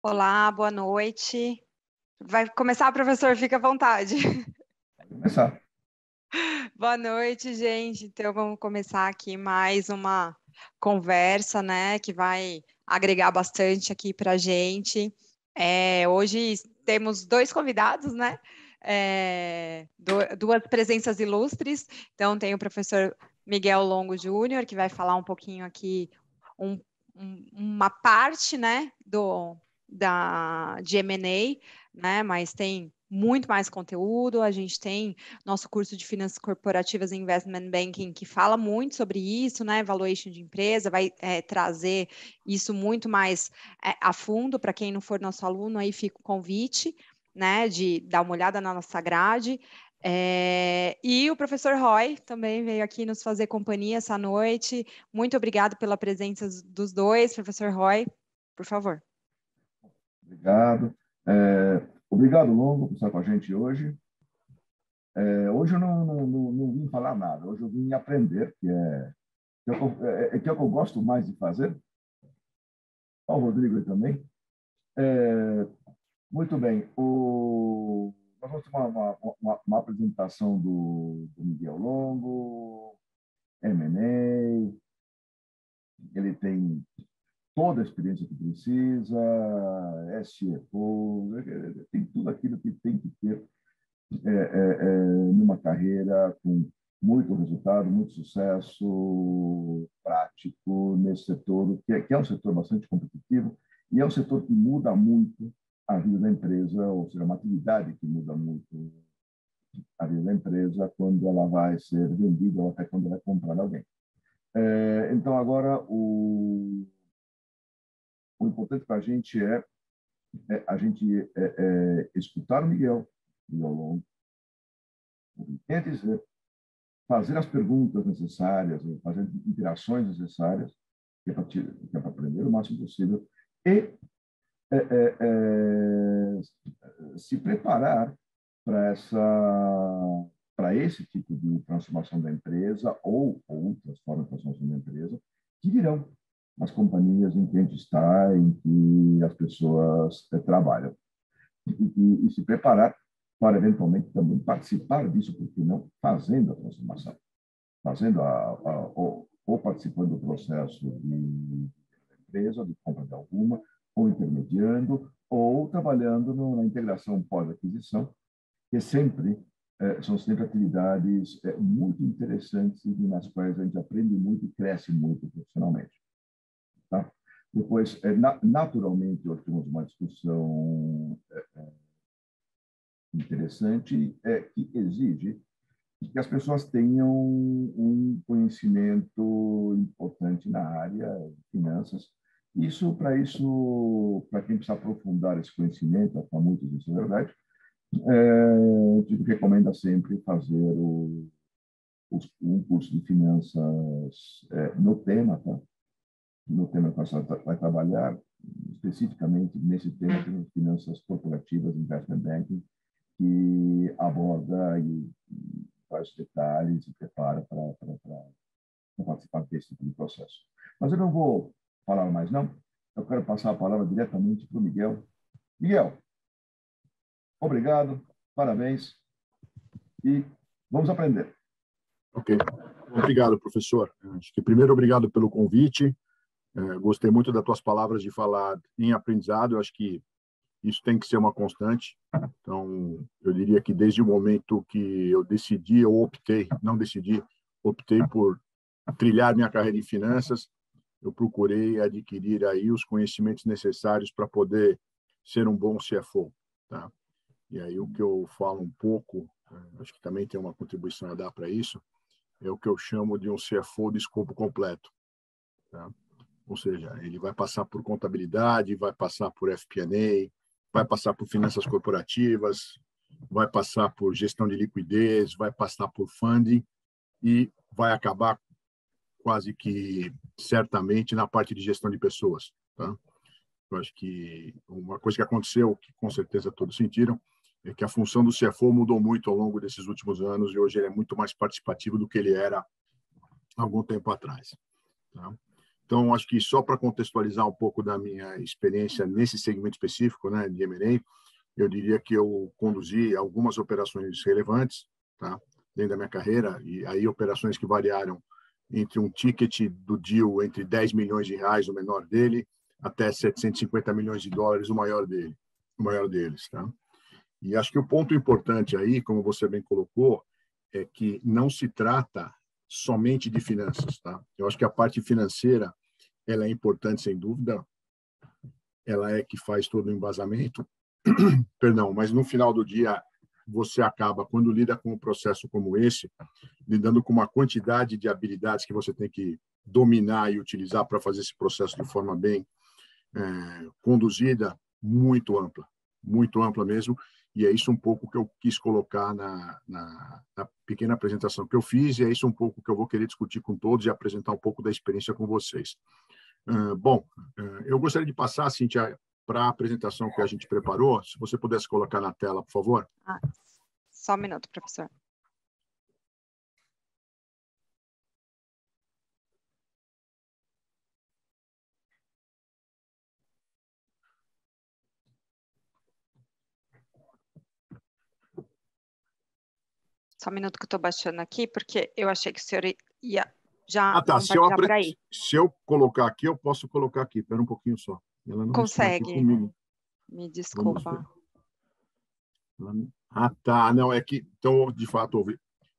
Olá, boa noite. Vai começar, professor? Fica à vontade. Pode começar. Boa noite, gente. Então, vamos começar aqui mais uma conversa, né, que vai agregar bastante aqui para a gente. Hoje temos dois convidados, né? Duas presenças ilustres. Então, tem o professor Miguel Longo Júnior, que vai falar um pouquinho aqui, uma parte, né, de M&A, né, mas tem muito mais conteúdo. A gente tem nosso curso de Finanças Corporativas e Investment Banking, que fala muito sobre isso, né, valuation de empresa, vai trazer isso muito mais a fundo. Para quem não for nosso aluno, aí fica o convite, né, de dar uma olhada na nossa grade. E o professor Roy também veio aqui nos fazer companhia essa noite. Muito obrigado pela presença dos dois. Professor Roy, por favor. Obrigado. Obrigado, Longo, por estar com a gente hoje. Hoje eu não vim falar nada, hoje eu vim aprender, que é o que eu gosto mais de fazer. Ó, o Rodrigo aí também. Muito bem. Nós vamos ter uma apresentação do Miguel Longo, M&A. Ele tem toda a experiência que precisa, CFO, tem tudo aquilo que tem que ter numa carreira com muito resultado, muito sucesso prático nesse setor, que é um setor bastante competitivo e é um setor que muda muito a vida da empresa, ou seja, uma atividade que muda muito a vida da empresa quando ela vai ser vendida ou até quando ela é comprada alguém. Então, agora, o importante para a gente é a gente escutar o Miguel Longo, quer dizer, fazer as perguntas necessárias, fazer interações necessárias, que é para aprender o máximo possível, e se preparar para esse tipo de transformação da empresa ou outras formas de transformação da empresa que virão nas companhias em que a gente está, em que as pessoas trabalham. E se preparar para, eventualmente, também participar disso, porque não fazendo a transformação, fazendo ou participando do processo de empresa, de compra de alguma, ou intermediando, ou trabalhando na integração pós-aquisição, que são sempre atividades muito interessantes e nas quais a gente aprende muito e cresce muito profissionalmente. Tá? Depois, naturalmente, hoje temos uma discussão interessante que exige que as pessoas tenham um conhecimento importante na área de finanças. Para quem precisa aprofundar esse conhecimento, para muitos isso é verdade, a gente recomenda sempre fazer um curso de finanças no tema, tá? No tema que você vai trabalhar, especificamente nesse tema, temos finanças corporativas, investment banking, que aborda e vários detalhes e prepara para participar desse tipo de processo. Mas eu não vou falar mais, não. Eu quero passar a palavra diretamente para o Miguel. Miguel, obrigado, parabéns e vamos aprender. Ok. Obrigado, professor. Acho que primeiro, obrigado pelo convite. Gostei muito das tuas palavras de falar em aprendizado. Eu acho que isso tem que ser uma constante. Então, eu diria que desde o momento que eu optei por trilhar minha carreira em finanças, eu procurei adquirir aí os conhecimentos necessários para poder ser um bom CFO, tá? E aí o que eu falo um pouco, acho que também tem uma contribuição a dar para isso, é o que eu chamo de um CFO de escopo completo, tá? Ou seja, ele vai passar por contabilidade, vai passar por FP&A, vai passar por finanças corporativas, vai passar por gestão de liquidez, vai passar por funding e vai acabar quase que certamente na parte de gestão de pessoas, tá? Eu acho que uma coisa que aconteceu, que com certeza todos sentiram, é que a função do CFO mudou muito ao longo desses últimos anos e hoje ele é muito mais participativo do que ele era há algum tempo atrás, tá? Então, acho que só para contextualizar um pouco da minha experiência nesse segmento específico, né, de M&A, eu diria que eu conduzi algumas operações relevantes, tá, dentro da minha carreira, e aí operações que variaram entre um ticket do deal entre 10 milhões de reais, o menor dele, até 750 milhões de dólares, o maior deles. Tá? E acho que o ponto importante aí, como você bem colocou, é que não se trata somente de finanças. Tá? Eu acho que a parte financeira ela é importante, sem dúvida, ela é que faz todo o embasamento, perdão, mas no final do dia você acaba, quando lida com um processo como esse, lidando com uma quantidade de habilidades que você tem que dominar e utilizar para fazer esse processo de forma bem conduzida, muito ampla mesmo, e é isso um pouco que eu quis colocar na pequena apresentação que eu fiz, e é isso um pouco que eu vou querer discutir com todos e apresentar um pouco da experiência com vocês. Bom, eu gostaria de passar, Cíntia, para a apresentação que a gente preparou. Se você pudesse colocar na tela, por favor. Só um minuto, professor. Só um minuto que eu estou baixando aqui, porque eu achei que o senhor ia já compartilhar por aí. Se eu colocar aqui, eu posso colocar aqui. Espera um pouquinho só. Ela não consegue. Está aqui comigo. Me desculpa. Tá. Não, é que... Então, de fato,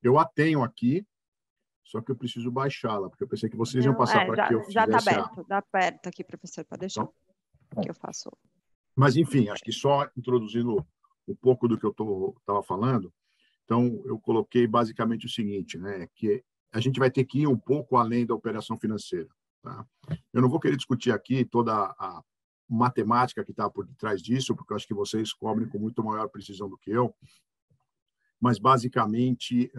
eu a tenho aqui, só que eu preciso baixá-la, porque eu pensei que vocês iam passar para que eu fizesse... Já está aberto. Está aberto aqui, professor. Pode deixar. Então, que eu faço. Mas, enfim, acho que só introduzindo um pouco do que eu estava falando, então, eu coloquei basicamente o seguinte, né, que a gente vai ter que ir um pouco além da operação financeira. Tá? Eu não vou querer discutir aqui toda a matemática que está por detrás disso, porque eu acho que vocês cobrem com muito maior precisão do que eu, mas, basicamente,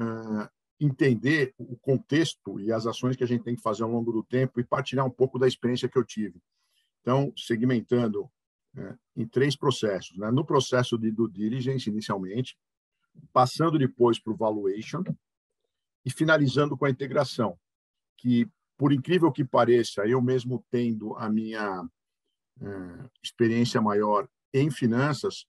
entender o contexto e as ações que a gente tem que fazer ao longo do tempo e partilhar um pouco da experiência que eu tive. Então, segmentando em 3 processos. Né? No processo de due diligence, inicialmente, passando depois para o valuation e finalizando com a integração, que, por incrível que pareça, eu mesmo tendo a minha experiência maior em finanças,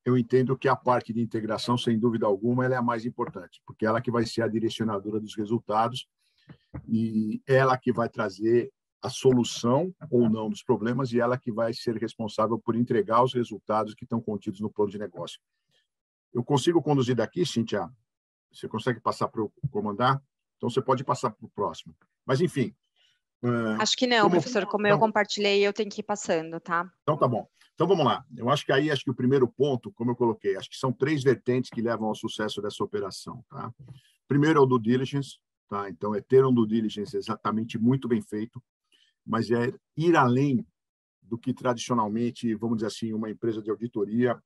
eu entendo que a parte de integração, sem dúvida alguma, ela é a mais importante, porque ela que vai ser a direcionadora dos resultados e ela que vai trazer a solução ou não dos problemas e ela que vai ser responsável por entregar os resultados que estão contidos no plano de negócio. Eu consigo conduzir daqui, Cíntia? Você consegue passar para eu comandar? Então, você pode passar para o próximo. Mas, enfim... Acho que não, professor. Como eu compartilhei, eu tenho que ir passando, tá? Então, tá bom. Então, vamos lá. Eu acho que o primeiro ponto, como eu coloquei, acho que são 3 vertentes que levam ao sucesso dessa operação. Tá? Primeiro é o due diligence. Tá? Então, é ter um due diligence exatamente muito bem feito, mas é ir além do que tradicionalmente, vamos dizer assim, uma empresa de auditoria,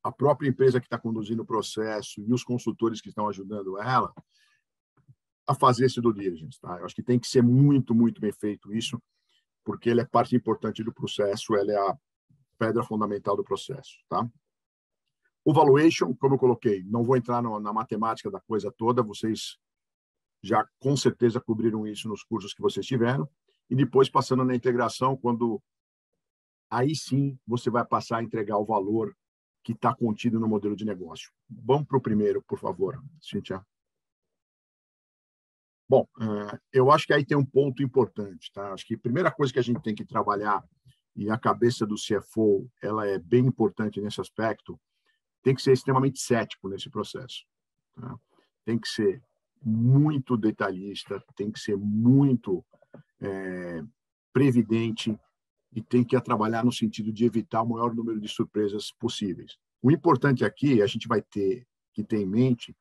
a própria empresa que está conduzindo o processo e os consultores que estão ajudando ela a fazer esse due diligence. Tá? Eu acho que tem que ser muito, muito bem feito isso, porque ele é parte importante do processo, ela é a pedra fundamental do processo. Tá? O valuation, como eu coloquei, não vou entrar na matemática da coisa toda, vocês já com certeza cobriram isso nos cursos que vocês tiveram, e depois passando na integração, quando aí sim você vai passar a entregar o valor que está contido no modelo de negócio. Vamos para o primeiro, por favor, Cíntia. Bom, eu acho que aí tem um ponto importante. Tá? Acho que a primeira coisa que a gente tem que trabalhar, e a cabeça do CFO ela é bem importante nesse aspecto, tem que ser extremamente cético nesse processo. Tá? Tem que ser muito detalhista, tem que ser muito previdente, e tem que trabalhar no sentido de evitar o maior número de surpresas possíveis. O importante aqui, a gente vai ter que ter em mente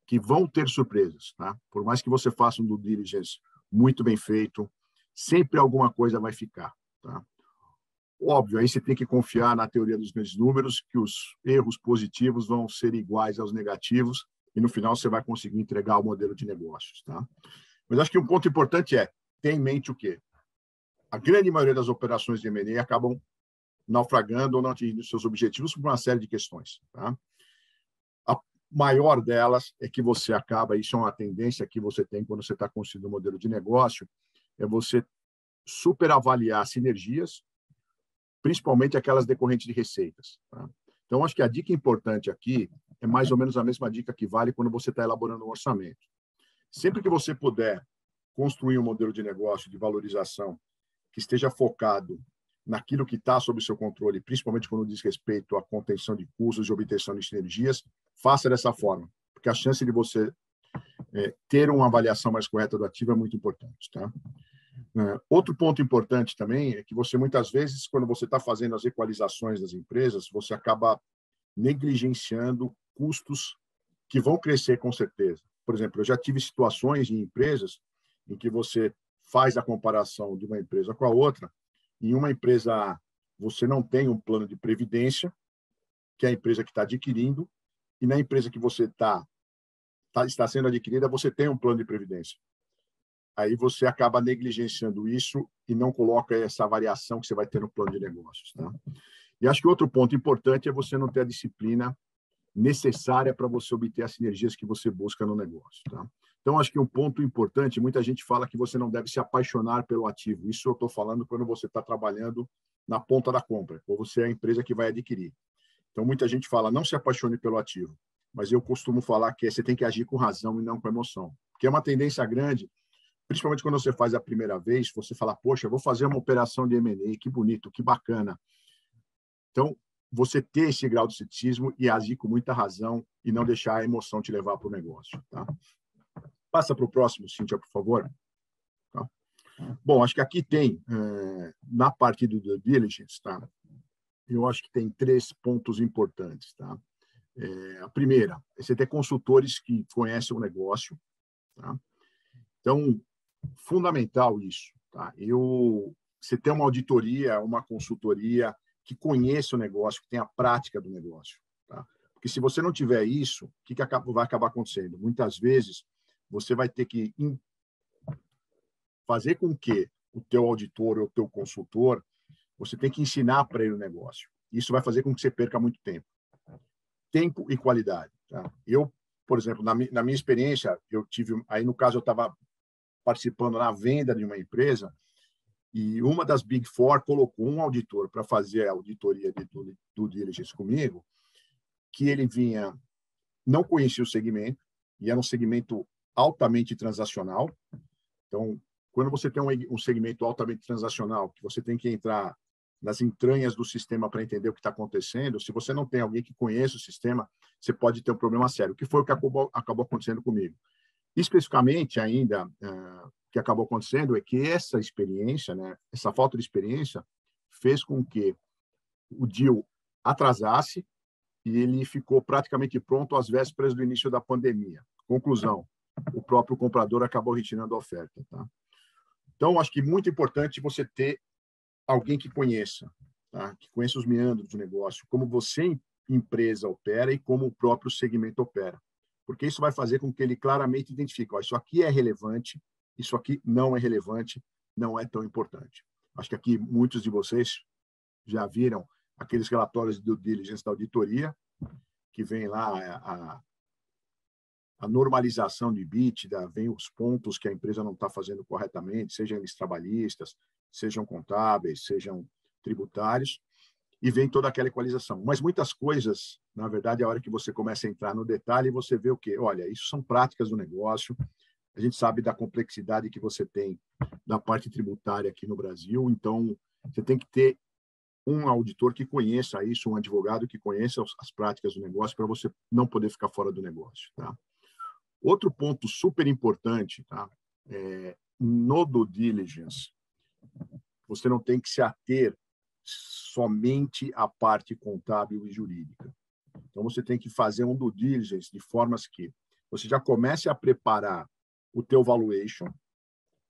que vão ter surpresas. Tá? Por mais que você faça um due diligence muito bem feito, sempre alguma coisa vai ficar. Tá? Óbvio, aí você tem que confiar na teoria dos grandes números, que os erros positivos vão ser iguais aos negativos, e no final você vai conseguir entregar o modelo de negócios. Tá? Mas acho que um ponto importante é ter em mente o quê? A grande maioria das operações de M&A acabam naufragando ou não atingindo seus objetivos por uma série de questões. Tá? A maior delas é que você acaba, isso é uma tendência que você tem quando você está construindo um modelo de negócio, é você superavaliar sinergias, principalmente aquelas decorrentes de receitas. Tá? Então, acho que a dica importante aqui é mais ou menos a mesma dica que vale quando você está elaborando um orçamento. Sempre que você puder construir um modelo de negócio de valorização que esteja focado naquilo que está sob seu controle, principalmente quando diz respeito à contenção de custos e obtenção de sinergias, faça dessa forma, porque a chance de você ter uma avaliação mais correta do ativo é muito importante. Tá? Outro ponto importante também é que você, muitas vezes, quando você está fazendo as equalizações das empresas, você acaba negligenciando custos que vão crescer com certeza. Por exemplo, eu já tive situações em empresas em que você faz a comparação de uma empresa com a outra. Em uma empresa A, você não tem um plano de previdência, que é a empresa que está adquirindo, e na empresa que você está sendo adquirida, você tem um plano de previdência. Aí você acaba negligenciando isso e não coloca essa variação que você vai ter no plano de negócios. Tá? E acho que outro ponto importante é você não ter a disciplina necessária para você obter as sinergias que você busca no negócio. Tá? Então, acho que um ponto importante, muita gente fala que você não deve se apaixonar pelo ativo. Isso eu estou falando quando você está trabalhando na ponta da compra, ou você é a empresa que vai adquirir. Então, muita gente fala, não se apaixone pelo ativo. Mas eu costumo falar que você tem que agir com razão e não com emoção. Porque é uma tendência grande, principalmente quando você faz a primeira vez, você fala, poxa, eu vou fazer uma operação de M&A, que bonito, que bacana. Então, você ter esse grau de ceticismo e agir com muita razão e não deixar a emoção te levar para o negócio. Tá? Passa para o próximo, Cíntia, por favor. Tá? Bom, acho que aqui tem, na parte do due diligence, tá? Eu acho que tem 3 pontos importantes. Tá? A primeira é você ter consultores que conhecem o negócio. Tá? Então, fundamental isso. Tá? Você ter uma auditoria, uma consultoria que conheça o negócio, que tenha a prática do negócio. Tá? Porque se você não tiver isso, o que vai acabar acontecendo? Muitas vezes, você vai ter que fazer com que o teu auditor ou o teu consultor, você tem que ensinar para ele o negócio. Isso vai fazer com que você perca muito tempo. Tempo e qualidade. Tá? Eu, por exemplo, na minha experiência, aí no caso eu estava participando na venda de uma empresa e uma das Big Four colocou um auditor para fazer a auditoria de due diligence comigo, que ele não conhecia o segmento, e era um segmento altamente transacional. Então, quando você tem um segmento altamente transacional, que você tem que entrar nas entranhas do sistema para entender o que está acontecendo, se você não tem alguém que conheça o sistema, você pode ter um problema sério, que foi o que acabou acontecendo comigo. Especificamente, ainda, o que acabou acontecendo é que essa experiência, né, essa falta de experiência, fez com que o deal atrasasse e ele ficou praticamente pronto às vésperas do início da pandemia. Conclusão, o próprio comprador acabou retirando a oferta. Tá? Então, acho que é muito importante você ter alguém que conheça, tá? Que conheça os meandros do negócio, como você, empresa, opera e como o próprio segmento opera. Porque isso vai fazer com que ele claramente identifique, ó, isso aqui é relevante, isso aqui não é relevante, não é tão importante. Acho que aqui muitos de vocês já viram aqueles relatórios de due diligence da auditoria, que vem lá a normalização de EBITDA, vem os pontos que a empresa não está fazendo corretamente, sejam eles trabalhistas, sejam contábeis, sejam tributários, e vem toda aquela equalização. Mas muitas coisas, na verdade, a hora que você começa a entrar no detalhe, você vê o quê? Olha, isso são práticas do negócio, a gente sabe da complexidade que você tem da parte tributária aqui no Brasil, então você tem que ter um auditor que conheça isso, um advogado que conheça as práticas do negócio para você não poder ficar fora do negócio. Tá? Outro ponto super importante, tá? No due diligence, você não tem que se ater somente à parte contábil e jurídica. Então, você tem que fazer um due diligence de formas que você já comece a preparar o teu valuation,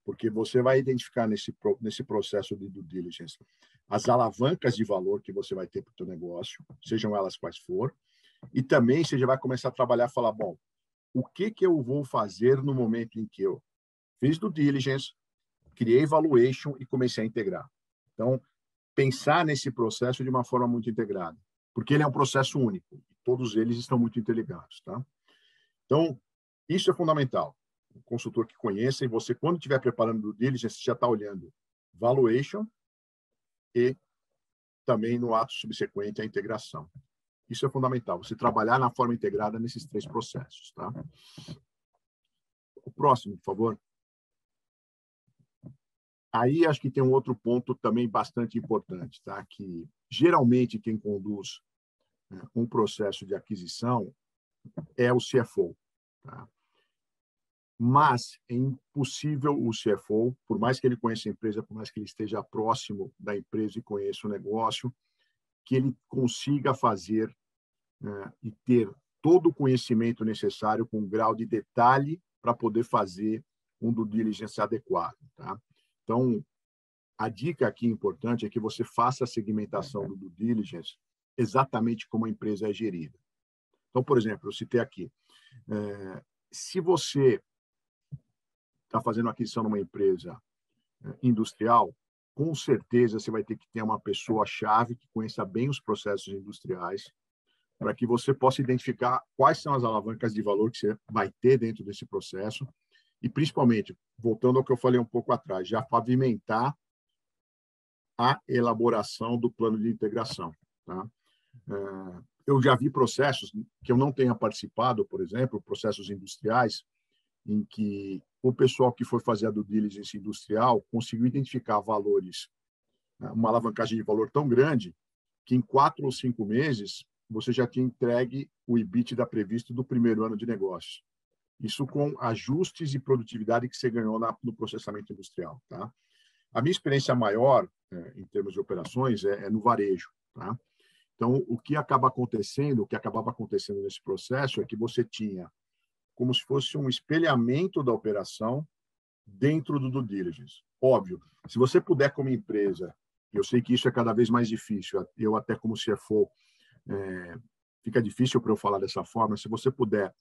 porque você vai identificar nesse processo de due diligence as alavancas de valor que você vai ter para o teu negócio, sejam elas quais for, e também você já vai começar a trabalhar e falar, bom, o que eu vou fazer no momento em que eu fiz due diligence, criei valuation e comecei a integrar. Então, pensar nesse processo de uma forma muito integrada, porque ele é um processo único, e todos eles estão muito interligados. Tá? Então, isso é fundamental. Um consultor que conheça, e você, quando estiver preparando due diligence, já está olhando valuation e também no ato subsequente à integração. Isso é fundamental, você trabalhar na forma integrada nesses 3 processos. Tá? O próximo, por favor. Aí acho que tem um outro ponto também bastante importante, tá? Que geralmente quem conduz um processo de aquisição é o CFO. Tá? Mas é impossível o CFO, por mais que ele conheça a empresa, por mais que ele esteja próximo da empresa e conheça o negócio, que ele consiga fazer e ter todo o conhecimento necessário com um grau de detalhe para poder fazer um due diligence adequado. Tá? Então, a dica aqui importante é que você faça a segmentação do due diligence exatamente como a empresa é gerida. Então, por exemplo, eu citei aqui, se você está fazendo aquisição numa empresa industrial, com certeza você vai ter que ter uma pessoa-chave que conheça bem os processos industriais, para que você possa identificar quais são as alavancas de valor que você vai ter dentro desse processo e, principalmente, voltando ao que eu falei um pouco atrás, já pavimentar a elaboração do plano de integração. Tá? Eu já vi processos que eu não tenha participado, por exemplo, processos industriais, em que o pessoal que foi fazer a due diligence industrial conseguiu identificar valores, uma alavancagem de valor tão grande, que em 4 ou 5 meses você já tinha entregue o EBITDA previsto do primeiro ano de negócio. Isso com ajustes e produtividade que você ganhou no processamento industrial. Tá? A minha experiência maior, em termos de operações, é no varejo. Tá? Então, o que acabava acontecendo nesse processo é que você tinha como se fosse um espelhamento da operação dentro do due diligence. Óbvio, se você puder como empresa, eu sei que isso é cada vez mais difícil, eu até como CFO, fica difícil para eu falar dessa forma, se você puder,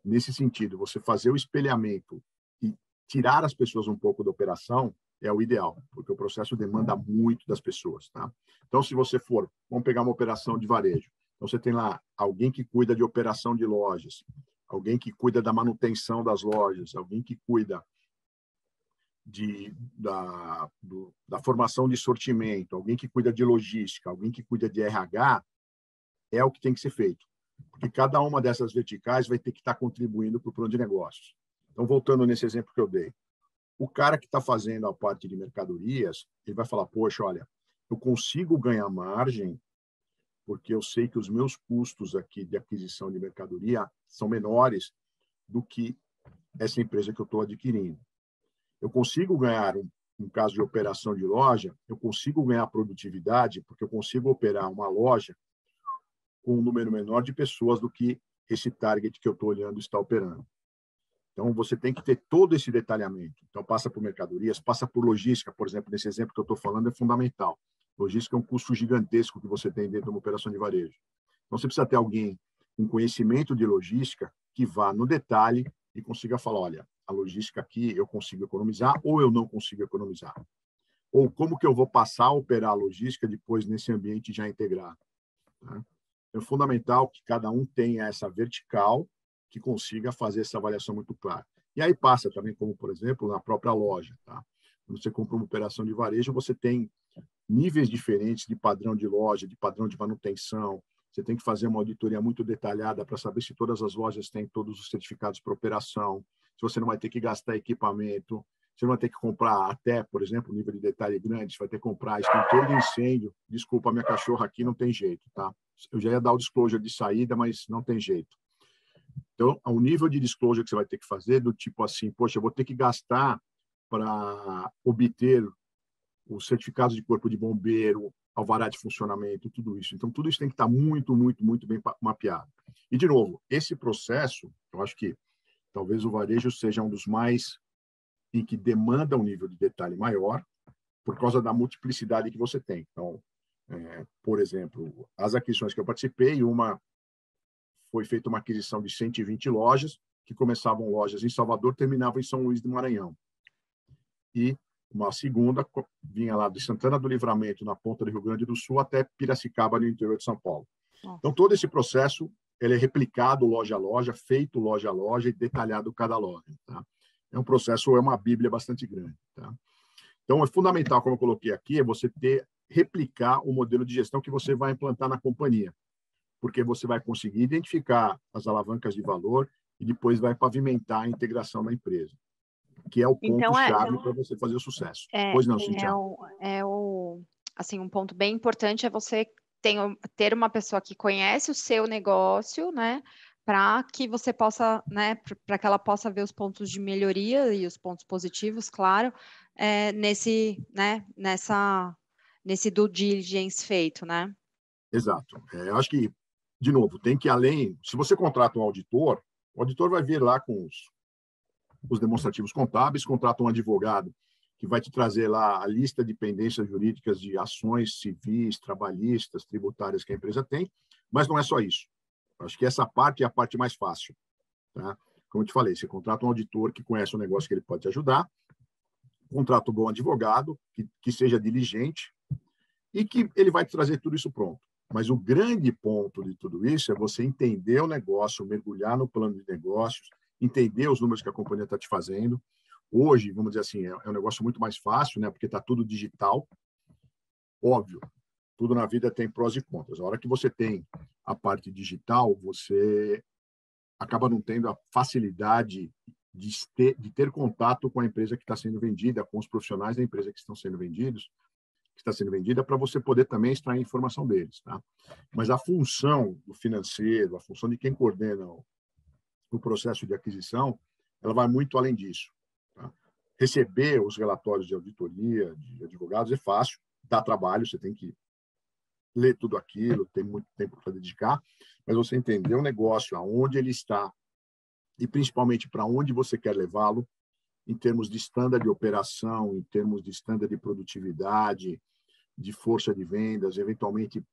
nesse sentido, você fazer o espelhamento e tirar as pessoas um pouco da operação, é o ideal, porque o processo demanda muito das pessoas. Tá? Então, se você for, vamos pegar uma operação de varejo, então você tem lá alguém que cuida de operação de lojas, alguém que cuida da manutenção das lojas, alguém que cuida da formação de sortimento, alguém que cuida de logística, alguém que cuida de RH, é o que tem que ser feito. Porque cada uma dessas verticais vai ter que estar contribuindo para o plano de negócios. Então, voltando nesse exemplo que eu dei, o cara que está fazendo a parte de mercadorias, ele vai falar, poxa, olha, eu consigo ganhar margem porque eu sei que os meus custos aqui de aquisição de mercadoria são menores do que essa empresa que eu estou adquirindo. Eu consigo ganhar, no caso de operação de loja, eu consigo ganhar produtividade porque eu consigo operar uma loja com um número menor de pessoas do que esse target que eu estou olhando está operando. Então, você tem que ter todo esse detalhamento. Então, passa por mercadorias, passa por logística, por exemplo, nesse exemplo que eu estou falando, é fundamental. Logística é um custo gigantesco que você tem dentro de uma operação de varejo. Então, você precisa ter alguém com conhecimento de logística que vá no detalhe e consiga falar, olha, a logística aqui eu consigo economizar ou eu não consigo economizar. Ou como que eu vou passar a operar a logística depois nesse ambiente já integrado. Tá? É fundamental que cada um tenha essa vertical que consiga fazer essa avaliação muito clara. E aí passa também, como, por exemplo, na própria loja. Tá? Quando você compra uma operação de varejo, você tem níveis diferentes de padrão de loja, de padrão de manutenção. Você tem que fazer uma auditoria muito detalhada para saber se todas as lojas têm todos os certificados para operação, se você não vai ter que gastar equipamento, você não vai ter que comprar até, por exemplo, nível de detalhe grande, você vai ter que comprar extintor de incêndio. Desculpa, minha cachorra aqui não tem jeito, tá? Eu já ia dar o disclosure de saída, mas não tem jeito. Então, o nível de disclosure que você vai ter que fazer, do tipo assim, poxa, eu vou ter que gastar para obter os certificados de corpo de bombeiro, alvará de funcionamento, tudo isso. Então, tudo isso tem que estar muito, muito, muito bem mapeado. E, de novo, esse processo, eu acho que talvez o varejo seja um dos mais em que demanda um nível de detalhe maior, por causa da multiplicidade que você tem. Então, por exemplo, as aquisições que eu participei, foi feita uma aquisição de 120 lojas, que começavam lojas em Salvador, terminavam em São Luís do Maranhão. E uma segunda vinha lá de Santana do Livramento, na ponta do Rio Grande do Sul, até Piracicaba, no interior de São Paulo. Nossa. Então, todo esse processo ele é replicado loja a loja, feito loja a loja e detalhado cada loja. Tá? É um processo, é uma bíblia bastante grande. Tá? Então, é fundamental, como eu coloquei aqui, é você replicar o modelo de gestão que você vai implantar na companhia, porque você vai conseguir identificar as alavancas de valor e depois vai pavimentar a integração da empresa, que é o ponto-chave para você fazer o sucesso. Pois não, Cintia? Assim, um ponto bem importante é você ter uma pessoa que conhece o seu negócio, né, para que você possa, né, para que ela possa ver os pontos de melhoria e os pontos positivos, claro, nesse due diligence feito, né? Exato. Eu acho que, de novo, tem que além, se você contrata um auditor, o auditor vai vir lá com os demonstrativos contábeis, contrata um advogado que vai te trazer lá a lista de pendências jurídicas de ações civis, trabalhistas, tributárias que a empresa tem, mas não é só isso. Acho que essa parte é a parte mais fácil. Tá? Como eu te falei, você contrata um auditor que conhece o negócio que ele pode te ajudar, contrata um bom advogado, que seja diligente, e que ele vai te trazer tudo isso pronto. Mas o grande ponto de tudo isso é você entender o negócio, mergulhar no plano de negócios, entender os números que a companhia está te fazendo. Hoje, vamos dizer assim, é um negócio muito mais fácil, né? Porque está tudo digital. Óbvio, tudo na vida tem prós e contras. A hora que você tem a parte digital, você acaba não tendo a facilidade de ter contato com a empresa que está sendo vendida, com os profissionais da empresa que estão sendo vendidos, que está sendo vendida, para você poder também extrair informação deles. Tá? Mas a função do financeiro, a função de quem coordena o processo de aquisição, ela vai muito além disso. Tá? Receber os relatórios de auditoria, de advogados, é fácil, dá trabalho, você tem que ler tudo aquilo, tem muito tempo para dedicar, mas você entender o negócio, aonde ele está, e principalmente para onde você quer levá-lo, em termos de standard de operação, em termos de standard de produtividade, de força de vendas, eventualmente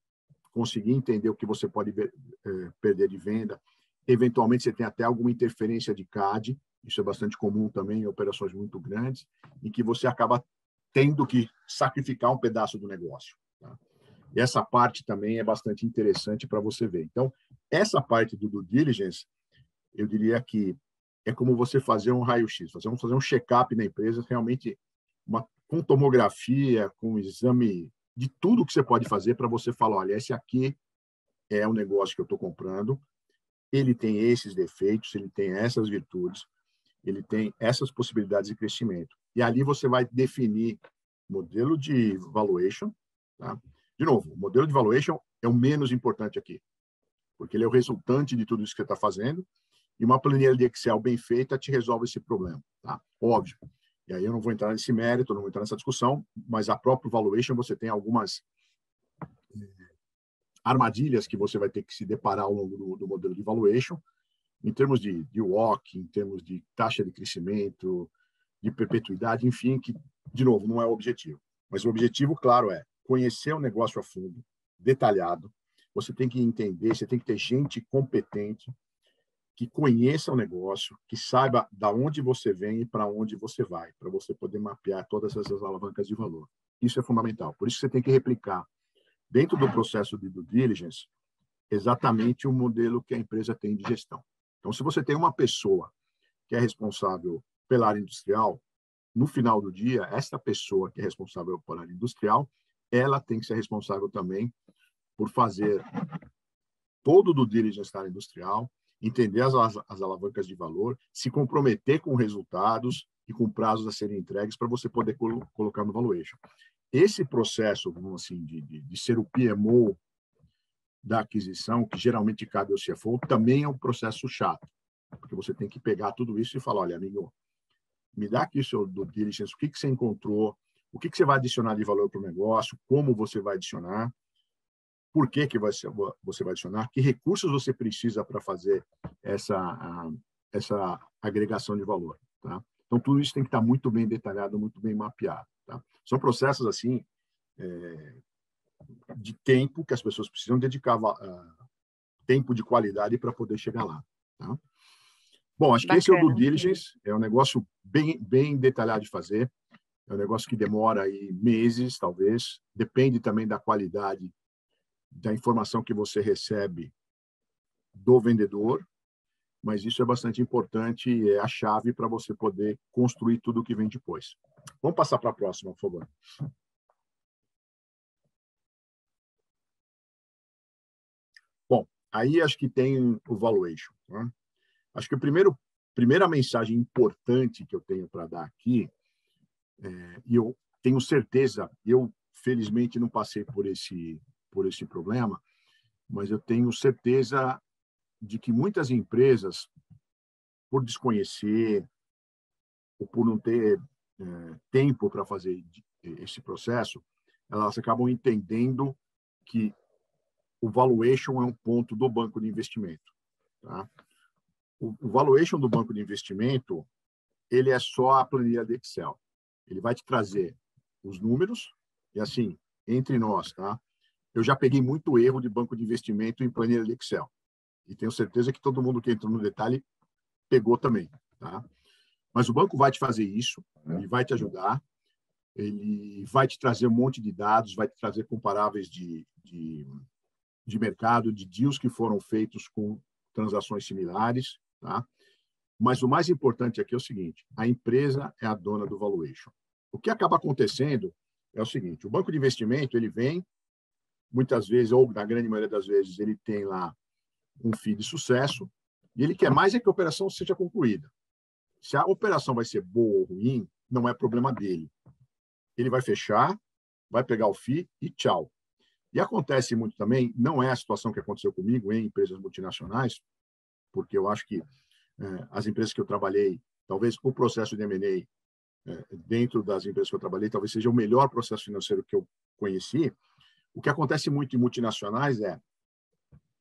conseguir entender o que você pode perder de venda. Eventualmente, você tem até alguma interferência de CAD, isso é bastante comum também em operações muito grandes, em que você acaba tendo que sacrificar um pedaço do negócio. Tá? E essa parte também é bastante interessante para você ver. Então, essa parte do due diligence, eu diria que é como você fazer um raio-x, fazer um check-up na empresa, realmente com tomografia, com exame de tudo que você pode fazer para você falar, olha, esse aqui é o negócio que eu estou comprando, ele tem esses defeitos, ele tem essas virtudes, ele tem essas possibilidades de crescimento. E ali você vai definir modelo de valuation. Tá? De novo, o modelo de valuation é o menos importante aqui, porque ele é o resultante de tudo isso que você está fazendo, e uma planilha de Excel bem feita te resolve esse problema. Tá? Óbvio. E aí eu não vou entrar nesse mérito, não vou entrar nessa discussão, mas a própria valuation você tem algumas armadilhas que você vai ter que se deparar ao longo do modelo de valuation, em termos de WACC, em termos de taxa de crescimento, de perpetuidade, enfim, que, de novo, não é o objetivo. Mas o objetivo, claro, é conhecer o negócio a fundo, detalhado. Você tem que entender, você tem que ter gente competente, que conheça o negócio, que saiba da onde você vem e para onde você vai, para você poder mapear todas essas alavancas de valor. Isso é fundamental. Por isso você tem que replicar, dentro do processo de due diligence, exatamente o modelo que a empresa tem de gestão. Então, se você tem uma pessoa que é responsável pela área industrial, no final do dia, essa pessoa que é responsável pela área industrial, ela tem que ser responsável também por fazer todo o due diligence na área industrial, entender as alavancas de valor, se comprometer com resultados e com prazos a serem entregues para você poder colocar no valuation. Esse processo, vamos assim, de ser o PMO da aquisição, que geralmente cabe ao CFO, também é um processo chato, porque você tem que pegar tudo isso e falar, olha, amigo, me dá aqui o seu due diligence, o que você encontrou, o que você vai adicionar de valor para o negócio, como você vai adicionar, por que você vai adicionar, que recursos você precisa para fazer essa agregação de valor. Tá? Então, tudo isso tem que estar muito bem detalhado, muito bem mapeado. Tá? São processos assim de tempo que as pessoas precisam dedicar tempo de qualidade para poder chegar lá. Tá? Bom, acho que esse é o due diligence, é um negócio bem detalhado de fazer, é um negócio que demora aí meses, talvez, depende também da qualidade da informação que você recebe do vendedor, mas isso é bastante importante e é a chave para você poder construir tudo o que vem depois. Vamos passar para a próxima, por favor. Bom, aí acho que tem o valuation. Né? Acho que a primeira mensagem importante que eu tenho para dar aqui, e eu tenho certeza, eu felizmente não passei por esse problema, mas eu tenho certeza de que muitas empresas, por desconhecer ou por não ter tempo para fazer esse processo, elas acabam entendendo que o valuation é um ponto do banco de investimento. Tá? O valuation do banco de investimento, ele é só a planilha de Excel. Ele vai te trazer os números, e assim, entre nós, tá? Eu já peguei muito erro de banco de investimento em planilha de Excel. E tenho certeza que todo mundo que entrou no detalhe pegou também, tá? Mas o banco vai te fazer isso, ele vai te ajudar, ele vai te trazer um monte de dados, vai te trazer comparáveis de mercado, de deals que foram feitos com transações similares, tá? Mas o mais importante aqui é o seguinte, a empresa é a dona do valuation. O que acaba acontecendo é o seguinte, o banco de investimento, ele vem, muitas vezes, ou na grande maioria das vezes, ele tem lá um FII de sucesso, e ele quer mais é que a operação seja concluída. Se a operação vai ser boa ou ruim, não é problema dele. Ele vai fechar, vai pegar o FII e tchau. E acontece muito também, não é a situação que aconteceu comigo em empresas multinacionais, porque eu acho que as empresas que eu trabalhei, talvez o processo de M&A dentro das empresas que eu trabalhei, talvez seja o melhor processo financeiro que eu conheci. O que acontece muito em multinacionais é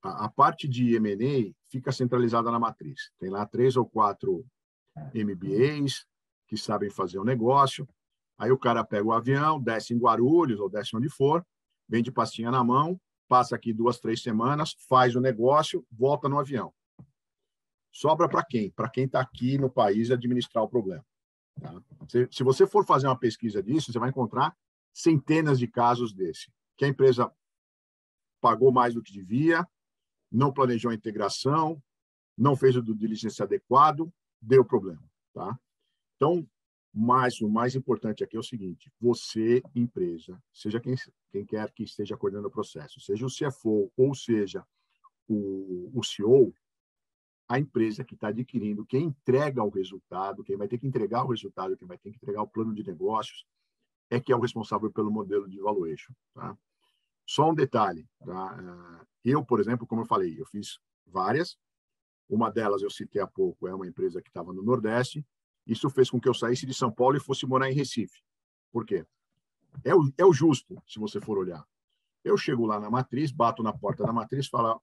a parte de M&A fica centralizada na matriz. Tem lá 3 ou 4 MBAs que sabem fazer o negócio. Aí o cara pega o avião, desce em Guarulhos ou desce onde for, vem de pastinha na mão, passa aqui 2, 3 semanas, faz o negócio, volta no avião. Sobra para quem? Para quem está aqui no país administrar o problema. Tá? Se você for fazer uma pesquisa disso, você vai encontrar centenas de casos desse. Que a empresa pagou mais do que devia, não planejou a integração, não fez o due diligence adequado, deu problema. Tá? Então, o mais importante aqui é o seguinte, você, empresa, seja quem quer que esteja coordenando o processo, seja o CFO ou seja o CEO, a empresa que está adquirindo, quem entrega o resultado, quem vai ter que entregar o resultado, quem vai ter que entregar o plano de negócios, é que é o responsável pelo modelo de valuation. Tá? Só um detalhe. Tá? Eu, por exemplo, como eu falei, eu fiz várias. Uma delas, eu citei há pouco, é uma empresa que estava no Nordeste. Isso fez com que eu saísse de São Paulo e fosse morar em Recife. Por quê? É o justo, se você for olhar. Eu chego lá na matriz, bato na porta da matriz e falo,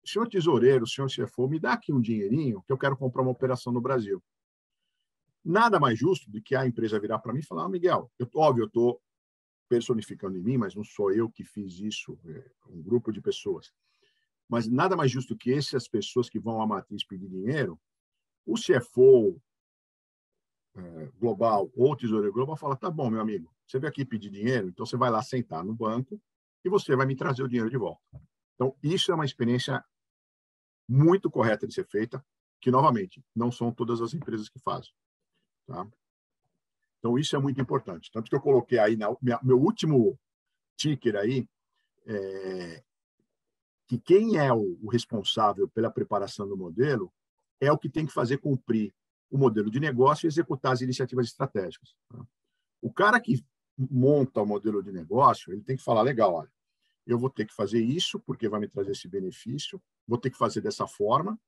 senhor tesoureiro, senhor CFO, me dá aqui um dinheirinho que eu quero comprar uma operação no Brasil. Nada mais justo do que a empresa virar para mim e falar, Miguel, óbvio, eu estou personificando em mim, mas não sou eu que fiz isso, é um grupo de pessoas. Mas nada mais justo que essas pessoas que vão à matriz pedir dinheiro, o CFO global ou o tesoureiro global fala, tá bom, meu amigo, você veio aqui pedir dinheiro, então você vai lá sentar no banco e você vai me trazer o dinheiro de volta. Então, isso é uma experiência muito correta de ser feita, que, novamente, não são todas as empresas que fazem. Tá? Então, isso é muito importante. Tanto que eu coloquei aí, meu último ticker aí, que quem é o responsável pela preparação do modelo é o que tem que fazer cumprir o modelo de negócio e executar as iniciativas estratégicas. Tá? O cara que monta o modelo de negócio, ele tem que falar, legal, olha, eu vou ter que fazer isso porque vai me trazer esse benefício, vou ter que fazer dessa forma,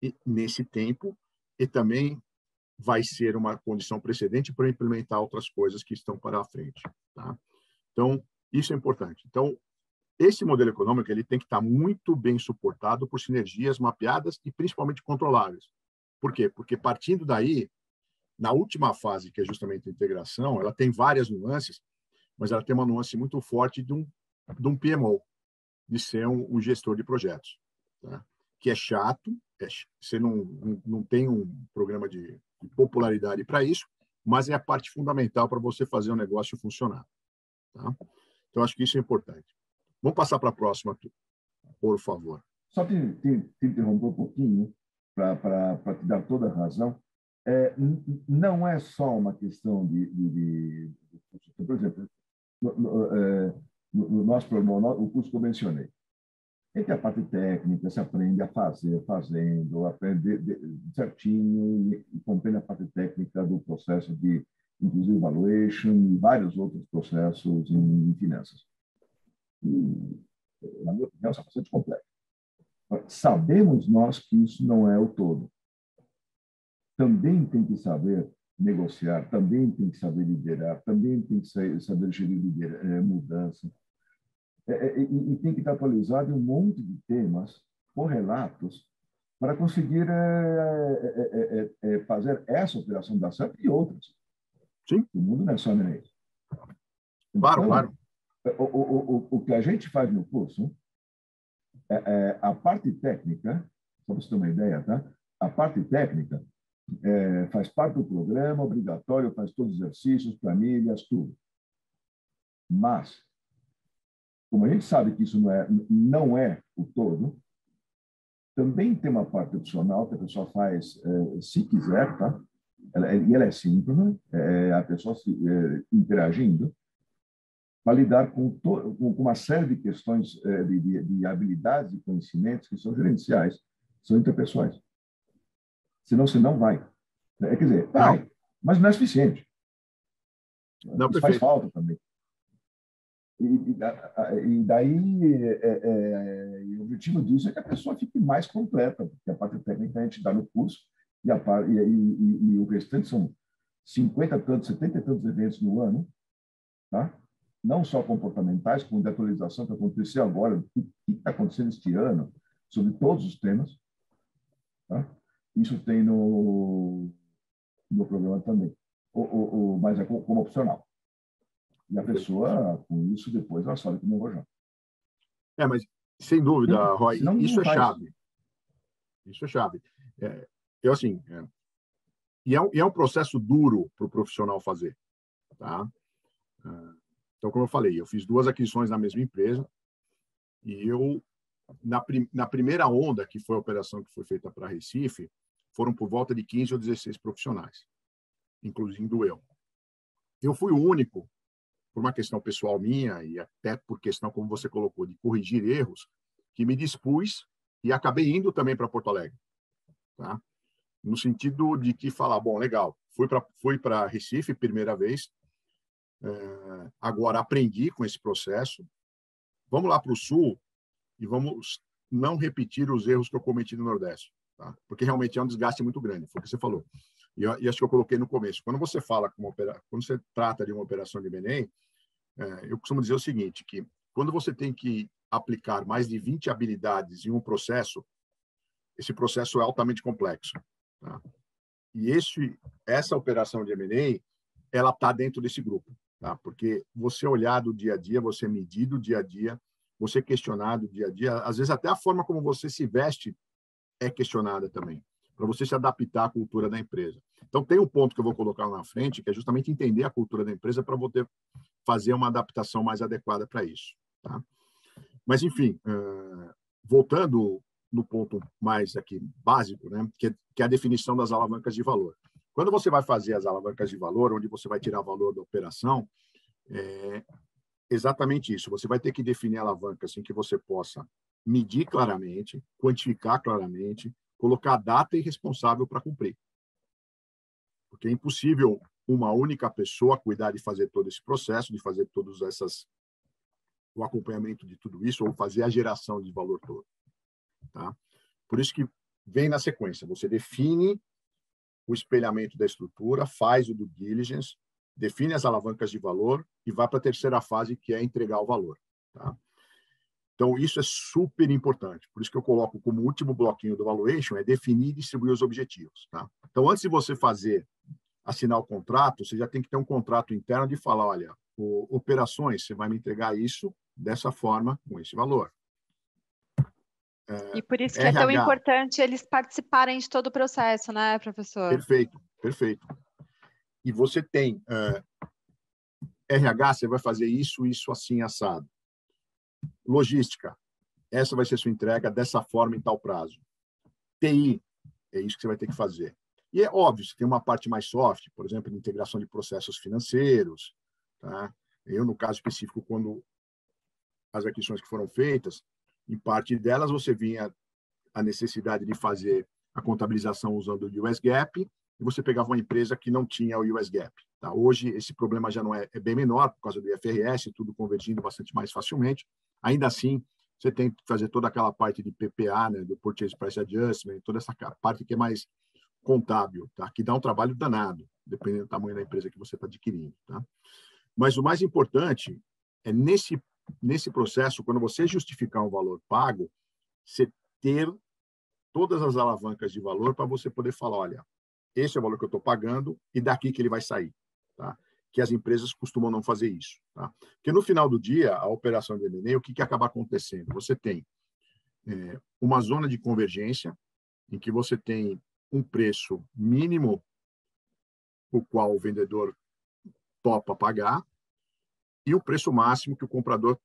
e nesse tempo, e também vai ser uma condição precedente para implementar outras coisas que estão para a frente. Tá? Então, isso é importante. Então, esse modelo econômico ele tem que estar muito bem suportado por sinergias mapeadas e principalmente controláveis. Por quê? Porque partindo daí, na última fase, que é justamente a integração, ela tem várias nuances, mas ela tem uma nuance muito forte de um PMO, de ser um gestor de projetos. Tá? Que é chato, você não tem um programa de popularidade para isso, mas é a parte fundamental para você fazer o negócio funcionar. Tá? Então, acho que isso é importante. Vamos passar para a próxima, por favor. Só te interromper um pouquinho para te dar toda a razão. não é só uma questão de por exemplo, no nosso programa, o curso que eu mencionei, tem a parte técnica, se aprende a fazer, fazendo, aprende certinho e compreende a parte técnica do processo de, inclusive, valuation e vários outros processos em finanças. E, na minha opinião, isso é bastante complexo. Sabemos nós que isso não é o todo. Também tem que saber negociar, também tem que saber liderar, também tem que saber gerir mudança. E tem que estar atualizado em um monte de temas correlatos para conseguir fazer essa operação dar certo e outras. Sim. O mundo não é só M&A. Claro, então, claro. O que a gente faz no curso, a parte técnica, só para você ter uma ideia, tá? A parte técnica faz parte do programa, obrigatório, faz todos os exercícios, planilhas, tudo. Mas, como a gente sabe que isso não é o todo, também tem uma parte opcional que a pessoa faz se quiser, tá? E ela é síncrona, a pessoa interagindo, para lidar com uma série de questões de habilidades e conhecimentos que são gerenciais, são interpessoais. Senão você não vai. Quer dizer, vai, mas não é suficiente. Não, isso perfeito. faz falta também. E daí, o objetivo disso é que a pessoa fique mais completa, porque a parte técnica a gente dá no curso, e o restante são 50 tantos, 70 tantos eventos no ano, tá? Não só comportamentais, como de atualização que aconteceu agora, o que está acontecendo este ano, sobre todos os temas. Tá? Isso tem no programa também, mas é como opcional. E a pessoa, com isso, depois ela sabe que não vou já. Mas, sem dúvida, Roy, isso é chave. Isso é chave. E é um processo duro para o profissional fazer. Tá? Então, como eu falei, eu fiz 2 aquisições na mesma empresa e eu, na primeira onda, que foi a operação que foi feita para Recife, foram por volta de 15 ou 16 profissionais, incluindo eu. Eu fui o único, por uma questão pessoal minha e até por questão, como você colocou, de corrigir erros, que me dispus e acabei indo também para Porto Alegre. Tá? No sentido de que falar, bom, legal, fui para Recife, primeira vez, agora aprendi com esse processo, vamos lá para o Sul e vamos não repetir os erros que eu cometi no Nordeste, tá? Porque realmente é um desgaste muito grande, foi o que você falou. E acho que eu coloquei no começo. Quando você quando você trata de uma operação de M&A, eu costumo dizer o seguinte, que quando você tem que aplicar mais de 20 habilidades em um processo, esse processo é altamente complexo. Tá? E essa operação de M&A, ela está dentro desse grupo. Tá? Porque você olhar do dia a dia, você medir do dia a dia, você questionar do dia a dia, às vezes até a forma como você se veste é questionada também, para você se adaptar à cultura da empresa. Então, tem um ponto que eu vou colocar lá na frente, que é justamente entender a cultura da empresa para você fazer uma adaptação mais adequada para isso. Tá? Mas, enfim, voltando no ponto mais aqui básico, né, que é a definição das alavancas de valor. Quando você vai fazer as alavancas de valor, onde você vai tirar valor da operação, exatamente isso. Você vai ter que definir alavancas em que você possa medir claramente, quantificar claramente, colocar data e responsável para cumprir. Porque é impossível uma única pessoa cuidar de fazer todo esse processo, de fazer o acompanhamento de tudo isso, ou fazer a geração de valor todo. Tá? Por isso que vem na sequência. Você define o espelhamento da estrutura, faz o due diligence, define as alavancas de valor e vai para a terceira fase, que é entregar o valor. Tá? Então, isso é super importante. Por isso que eu coloco como último bloquinho do valuation, é definir e distribuir os objetivos. Tá? Então, antes de você assinar o contrato, você já tem que ter um contrato interno de falar, olha, operações, você vai me entregar isso dessa forma, com esse valor. E por isso que RH, é tão importante eles participarem de todo o processo, né, professor? Perfeito, perfeito. E você tem RH, você vai fazer isso, assim, assado. Logística, essa vai ser sua entrega dessa forma em tal prazo. TI, é isso que você vai ter que fazer. E é óbvio, você tem uma parte mais soft, por exemplo, de integração de processos financeiros. Tá? Eu, no caso específico, quando as aquisições que foram feitas, em parte delas você vinha a necessidade de fazer a contabilização usando o US GAAP, e você pegava uma empresa que não tinha o US GAAP. Tá? Hoje, esse problema já não é bem menor, por causa do IFRS, tudo convergindo bastante mais facilmente. Ainda assim, você tem que fazer toda aquela parte de PPA, né, do Purchase Price Adjustment, toda essa parte que é mais contábil, tá? Que dá um trabalho danado, dependendo do tamanho da empresa que você está adquirindo. Tá? Mas o mais importante é, nesse processo, quando você justificar um valor pago, você ter todas as alavancas de valor para você poder falar, olha, esse é o valor que eu estou pagando e daqui que ele vai sair. Tá? Que as empresas costumam não fazer isso. Tá? Porque no final do dia, a operação de M&A, o que acaba acontecendo? Você tem uma zona de convergência em que você tem um preço mínimo o qual o vendedor topa pagar e o preço máximo que o comprador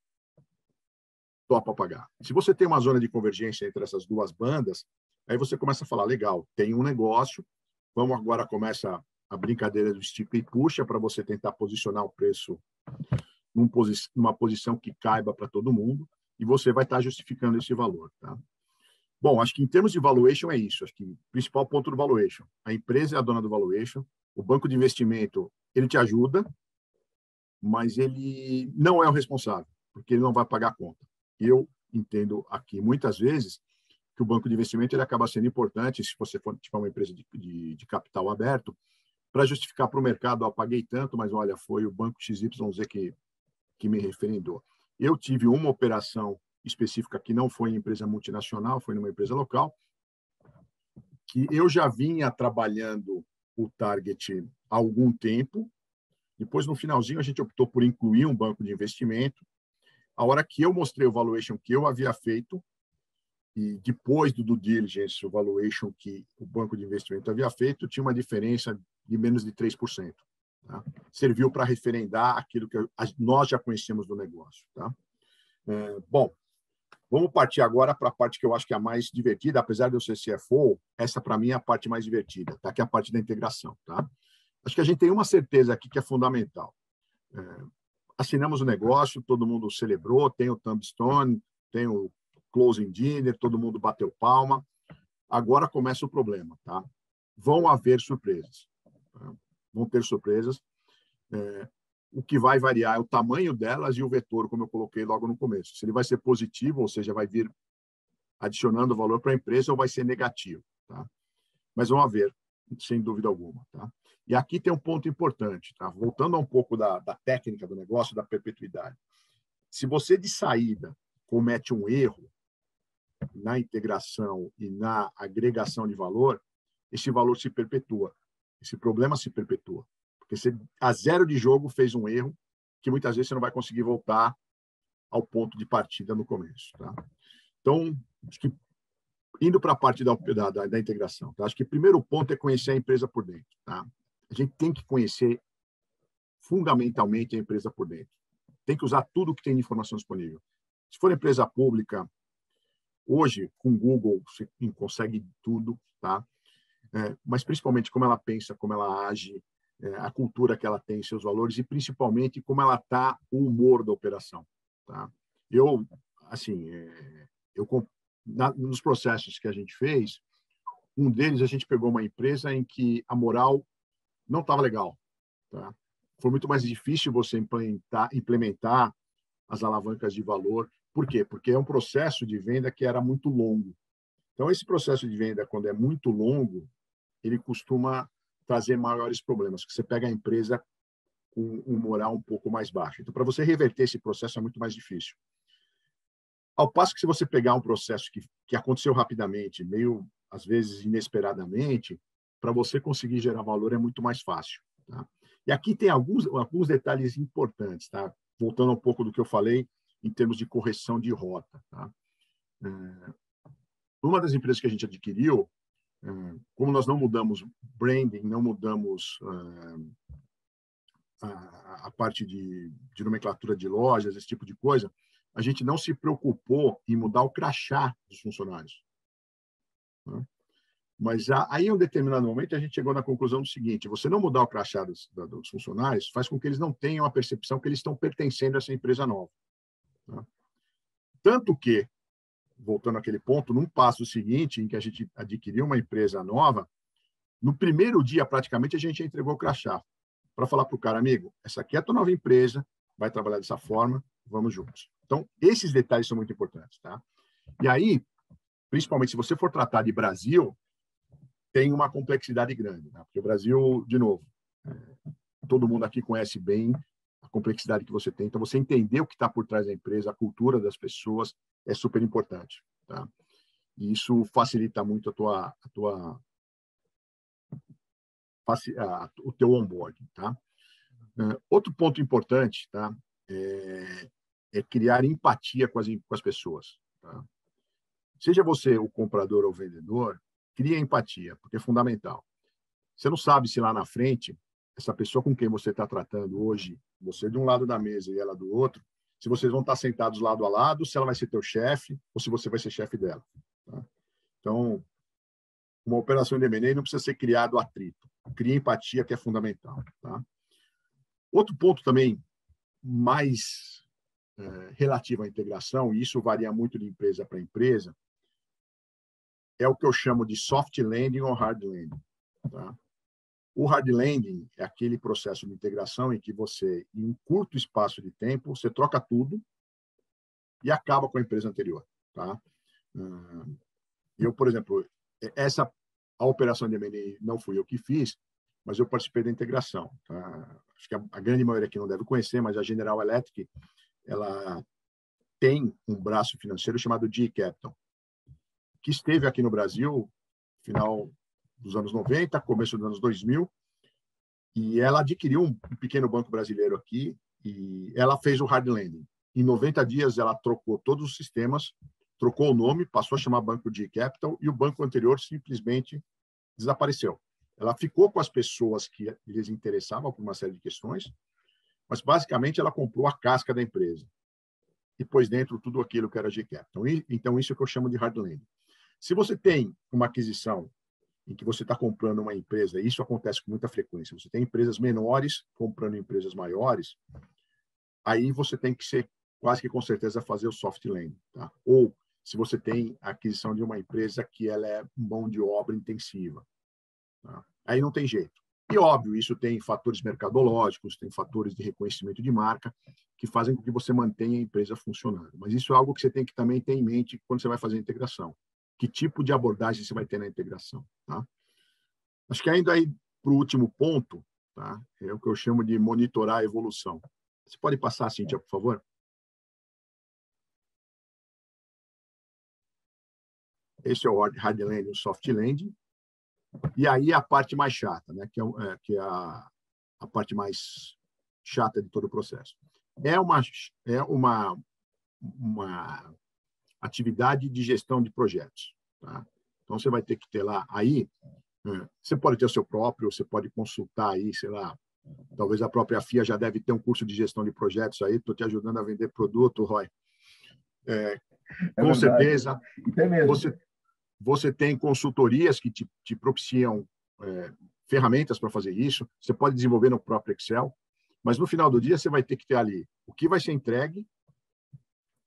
topa pagar. Se você tem uma zona de convergência entre essas duas bandas, aí você começa a falar, legal, tem um negócio, vamos agora, começa a brincadeira do estica e puxa para você tentar posicionar o preço numa posição que caiba para todo mundo e você vai estar justificando esse valor. Tá? Bom, acho que em termos de valuation é isso. Acho que o principal ponto do valuation. A empresa é a dona do valuation. O banco de investimento, ele te ajuda, mas ele não é o responsável, porque ele não vai pagar a conta. Eu entendo aqui, muitas vezes, que o banco de investimento ele acaba sendo importante, se você for tipo, uma empresa de capital aberto, para justificar para o mercado, eu paguei tanto, mas olha, foi o banco XYZ que me referendou. Eu tive uma operação específica que não foi em empresa multinacional, foi numa empresa local, que eu já vinha trabalhando o target há algum tempo. Depois, no finalzinho, a gente optou por incluir um banco de investimento. A hora que eu mostrei o valuation que eu havia feito, e depois do due diligence, o valuation que o banco de investimento havia feito, tinha uma diferença de menos de 3%. Tá? Serviu para referendar aquilo que nós já conhecemos do negócio. Tá? Bom, vamos partir agora para a parte que eu acho que é a mais divertida, apesar de eu ser CFO, essa para mim é a parte mais divertida, tá? Que é a parte da integração. Tá? Acho que a gente tem uma certeza aqui que é fundamental. Assinamos o negócio, todo mundo celebrou, tem o Tombstone, tem o Closing Dinner, todo mundo bateu palma. Agora começa o problema. Tá? Vão haver surpresas. Tá? Vão ter surpresas. O que vai variar é o tamanho delas e o vetor, como eu coloquei logo no começo. Se ele vai ser positivo, ou seja, vai vir adicionando valor para a empresa, ou vai ser negativo. Tá? Mas vão haver, sem dúvida alguma. Tá? E aqui tem um ponto importante. Tá? Voltando a um pouco da técnica do negócio, da perpetuidade. Se você, de saída, comete um erro na integração e na agregação de valor, esse valor se perpetua. Esse problema se perpetua. Porque você, a zero de jogo, fez um erro que muitas vezes você não vai conseguir voltar ao ponto de partida no começo. Tá? Então, acho que indo para a parte da integração, tá? Acho que o primeiro ponto é conhecer a empresa por dentro. Tá? A gente tem que conhecer fundamentalmente a empresa por dentro. Tem que usar tudo que tem de informação disponível. Se for empresa pública, hoje, com o Google, você consegue tudo, tá? Mas principalmente como ela pensa, como ela age, a cultura que ela tem, seus valores e principalmente como ela está, o humor da operação. Tá? Eu, assim, nos processos que a gente fez, um deles a gente pegou uma empresa em que a moral não estava legal. Tá? Foi muito mais difícil você implementar as alavancas de valor. Por quê? Porque é um processo de venda que era muito longo. Então, esse processo de venda, quando é muito longo, ele costuma trazer maiores problemas, porque você pega a empresa com um moral um pouco mais baixo. Então, para você reverter esse processo é muito mais difícil. Ao passo que se você pegar um processo que aconteceu rapidamente, meio, às vezes, inesperadamente, para você conseguir gerar valor é muito mais fácil. Tá? E aqui tem alguns detalhes importantes, tá? Voltando um pouco do que eu falei em termos de correção de rota. Tá? Uma das empresas que a gente adquiriu, como nós não mudamos branding, não mudamos a parte de nomenclatura de lojas, esse tipo de coisa, a gente não se preocupou em mudar o crachá dos funcionários. Né? Mas aí, em um determinado momento, a gente chegou na conclusão do seguinte: você não mudar o crachá dos funcionários faz com que eles não tenham a percepção que eles estão pertencendo a essa empresa nova. Tá? Tanto que, voltando àquele ponto, num passo seguinte, em que a gente adquiriu uma empresa nova, no primeiro dia, praticamente, a gente entregou o crachá para falar para o cara: amigo, essa aqui é a tua nova empresa, vai trabalhar dessa forma, vamos juntos. Então, esses detalhes são muito importantes. Tá? E aí, principalmente se você for tratar de Brasil, tem uma complexidade grande. Né? Porque o Brasil, de novo, todo mundo aqui conhece bem a complexidade que você tem. Então, você entender o que está por trás da empresa, a cultura das pessoas, é super importante. Tá? E isso facilita muito o teu onboarding. Tá? Outro ponto importante, tá? É criar empatia com as pessoas. Tá? Seja você o comprador ou o vendedor, cria empatia, porque é fundamental. Você não sabe se lá na frente, essa pessoa com quem você está tratando hoje, você de um lado da mesa e ela do outro, se vocês vão estar sentados lado a lado, se ela vai ser teu chefe ou se você vai ser chefe dela. Tá? Então, uma operação de M&A não precisa ser criado atrito. Cria empatia, que é fundamental. Tá? Outro ponto também mais relativo à integração, e isso varia muito de empresa para empresa, é o que eu chamo de soft landing ou hard landing. Tá? O hard landing é aquele processo de integração em que você, em um curto espaço de tempo, você troca tudo e acaba com a empresa anterior. Tá? Eu, por exemplo, a operação de M&A não fui eu que fiz, mas eu participei da integração. Tá? Acho que a grande maioria aqui não deve conhecer, mas a General Electric, ela tem um braço financeiro chamado GE Capital, que esteve aqui no Brasil final dos anos 90, começo dos anos 2000, e ela adquiriu um pequeno banco brasileiro aqui e ela fez o hard landing. Em 90 dias, ela trocou todos os sistemas, trocou o nome, passou a chamar Banco GE Capital e o banco anterior simplesmente desapareceu. Ela ficou com as pessoas que lhes interessavam por uma série de questões, mas basicamente ela comprou a casca da empresa e pôs dentro tudo aquilo que era GE Capital. Então, isso é o que eu chamo de hard landing. Se você tem uma aquisição em que você está comprando uma empresa, e isso acontece com muita frequência, você tem empresas menores comprando empresas maiores, aí você tem que ser, quase que com certeza, fazer o soft landing. Tá? Ou se você tem a aquisição de uma empresa que ela é mão de obra intensiva. Tá? Aí não tem jeito. E, óbvio, isso tem fatores mercadológicos, tem fatores de reconhecimento de marca, que fazem com que você mantenha a empresa funcionando. Mas isso é algo que você tem que também ter em mente quando você vai fazer a integração. Que tipo de abordagem você vai ter na integração. Tá? Acho que ainda aí para o último ponto, tá? É o que eu chamo de monitorar a evolução. Você pode passar, Cíntia, por favor? Esse é o hard landing e o soft landing. E aí a parte mais chata, né? que é a parte mais chata de todo o processo. É uma atividade de gestão de projetos. Tá? Então, você vai ter que ter lá, aí, você pode ter o seu próprio, você pode consultar aí, sei lá, talvez a própria FIA já deve ter um curso de gestão de projetos aí, estou te ajudando a vender produto, Roy. Com certeza, você tem consultorias que te propiciam ferramentas para fazer isso, você pode desenvolver no próprio Excel, mas no final do dia você vai ter que ter ali o que vai ser entregue,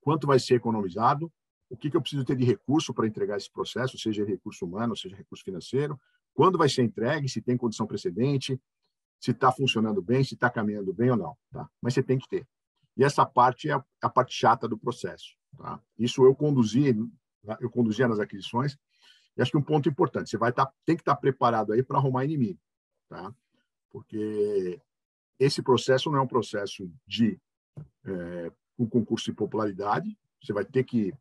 quanto vai ser economizado, o que eu preciso ter de recurso para entregar esse processo, seja recurso humano, seja recurso financeiro, quando vai ser entregue, se tem condição precedente, se está funcionando bem, se está caminhando bem ou não. Tá? Mas você tem que ter. E essa parte é a parte chata do processo. Tá? Isso eu conduzia nas aquisições, e acho que um ponto importante, você tem que estar preparado aí para arrumar inimigo. Tá? Porque esse processo não é um processo de um concurso de popularidade, você vai ter que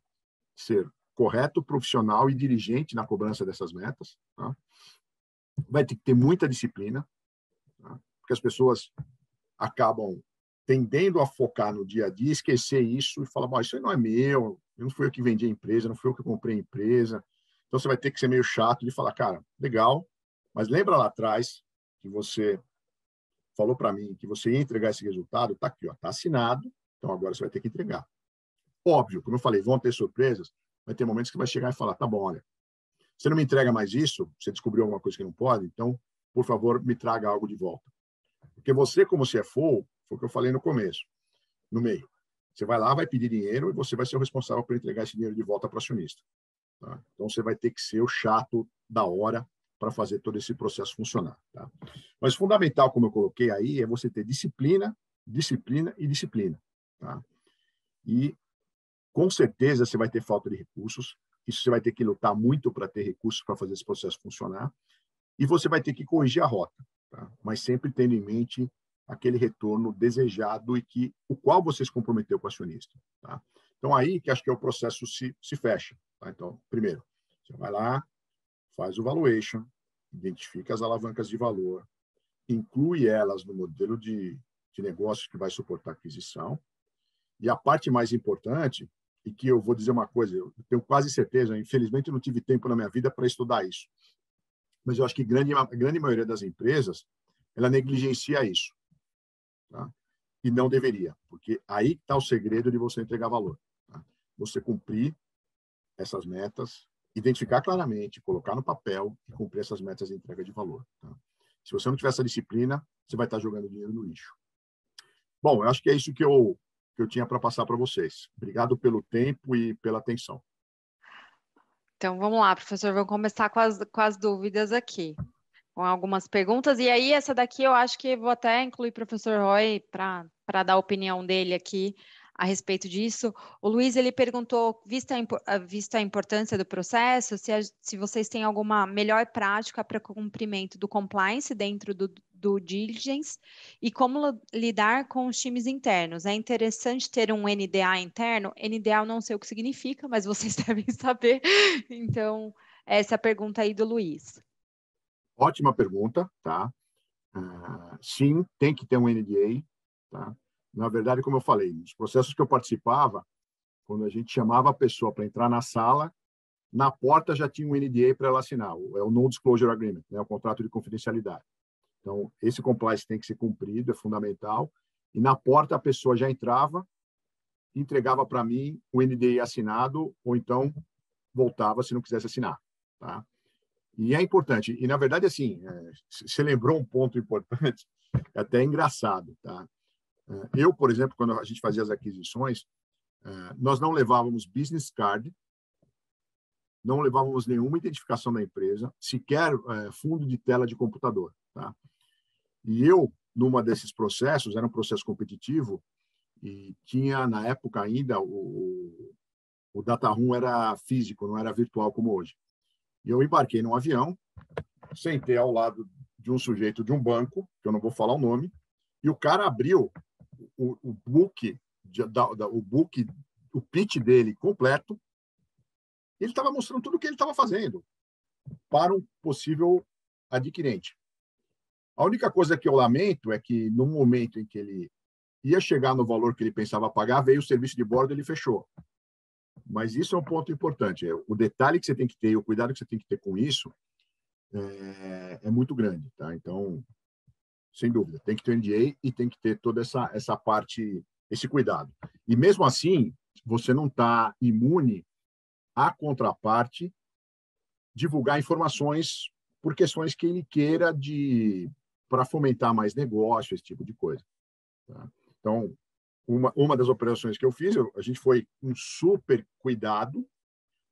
ser correto, profissional e diligente na cobrança dessas metas. Tá? Vai ter que ter muita disciplina, tá? Porque as pessoas acabam tendendo a focar no dia a dia, esquecer isso e falar, bom, isso aí não é meu, não fui eu que vendi a empresa, não fui eu que comprei a empresa. Então, você vai ter que ser meio chato de falar, cara, legal, mas lembra lá atrás que você falou para mim que você ia entregar esse resultado, está aqui, está assinado, então agora você vai ter que entregar. Óbvio, como eu falei, vão ter surpresas, vai ter momentos que vai chegar e falar, tá bom, olha, você não me entrega mais isso, você descobriu alguma coisa que não pode, então, por favor, me traga algo de volta. Porque você, como CFO, foi o que eu falei no começo, no meio. Você vai lá, vai pedir dinheiro e você vai ser o responsável por entregar esse dinheiro de volta para o acionista. Tá? Então, você vai ter que ser o chato da hora para fazer todo esse processo funcionar. Tá? Mas fundamental, como eu coloquei aí, é você ter disciplina, disciplina e disciplina. Tá? E, com certeza, você vai ter falta de recursos. Isso você vai ter que lutar muito para ter recursos para fazer esse processo funcionar. E você vai ter que corrigir a rota. Tá? Mas sempre tendo em mente aquele retorno desejado e o qual você se comprometeu com o acionista. Tá? Então, aí que acho que o processo se fecha. Tá? Então, primeiro, você vai lá, faz o valuation, identifica as alavancas de valor, inclui elas no modelo de negócio que vai suportar a aquisição. E a parte mais importante, e que eu vou dizer uma coisa, eu tenho quase certeza, infelizmente eu não tive tempo na minha vida para estudar isso, mas eu acho que a grande maioria das empresas, ela negligencia isso. Tá? E não deveria, porque aí está o segredo de você entregar valor. Tá? Você cumprir essas metas, identificar claramente, colocar no papel e cumprir essas metas de entrega de valor. Tá? Se você não tiver essa disciplina, você vai estar jogando dinheiro no lixo. Bom, eu acho que é isso que eu tinha para passar para vocês. Obrigado pelo tempo e pela atenção. Então, vamos lá, professor, vamos começar com as dúvidas aqui, com algumas perguntas. E aí, essa daqui eu acho que vou até incluir o professor Roy para dar a opinião dele aqui a respeito disso. O Luiz, ele perguntou, vista a importância do processo, se vocês têm alguma melhor prática para cumprimento do compliance dentro do diligence e como lidar com os times internos. É interessante ter um NDA interno. NDA eu não sei o que significa, mas vocês devem saber. Então, essa é a pergunta aí do Luiz. Ótima pergunta, tá? Sim, tem que ter um NDA, tá? Na verdade, como eu falei, nos processos que eu participava, quando a gente chamava a pessoa para entrar na sala, na porta já tinha um NDA para ela assinar, é o Non-Disclosure Agreement, né? O contrato de confidencialidade. Então, esse compliance tem que ser cumprido, é fundamental. E na porta a pessoa já entrava, entregava para mim o NDA assinado, ou então voltava se não quisesse assinar, tá? E é importante. E, na verdade, assim, você lembrou um ponto importante, é até engraçado, tá? Eu, por exemplo, quando a gente fazia as aquisições, nós não levávamos business card, não levávamos nenhuma identificação da empresa, sequer fundo de tela de computador, tá? E eu, numa desses processos, era um processo competitivo, e tinha, na época ainda, o data room era físico, não era virtual como hoje. E eu embarquei num avião, sentei ao lado de um sujeito de um banco, que eu não vou falar o nome, e o cara abriu o book, o pitch dele completo, e ele estava mostrando tudo o que ele estava fazendo para um possível adquirente. A única coisa que eu lamento é que, no momento em que ele ia chegar no valor que ele pensava pagar, veio o serviço de bordo e ele fechou. Mas isso é um ponto importante. O detalhe que você tem que ter, o cuidado que você tem que ter com isso é muito grande. Tá? Então, sem dúvida, tem que ter NDA e tem que ter toda essa parte, esse cuidado. E mesmo assim, você não está imune à contraparte divulgar informações por questões que ele queira para fomentar mais negócio, esse tipo de coisa. Tá? Então, uma das operações que eu fiz, a gente foi com super cuidado,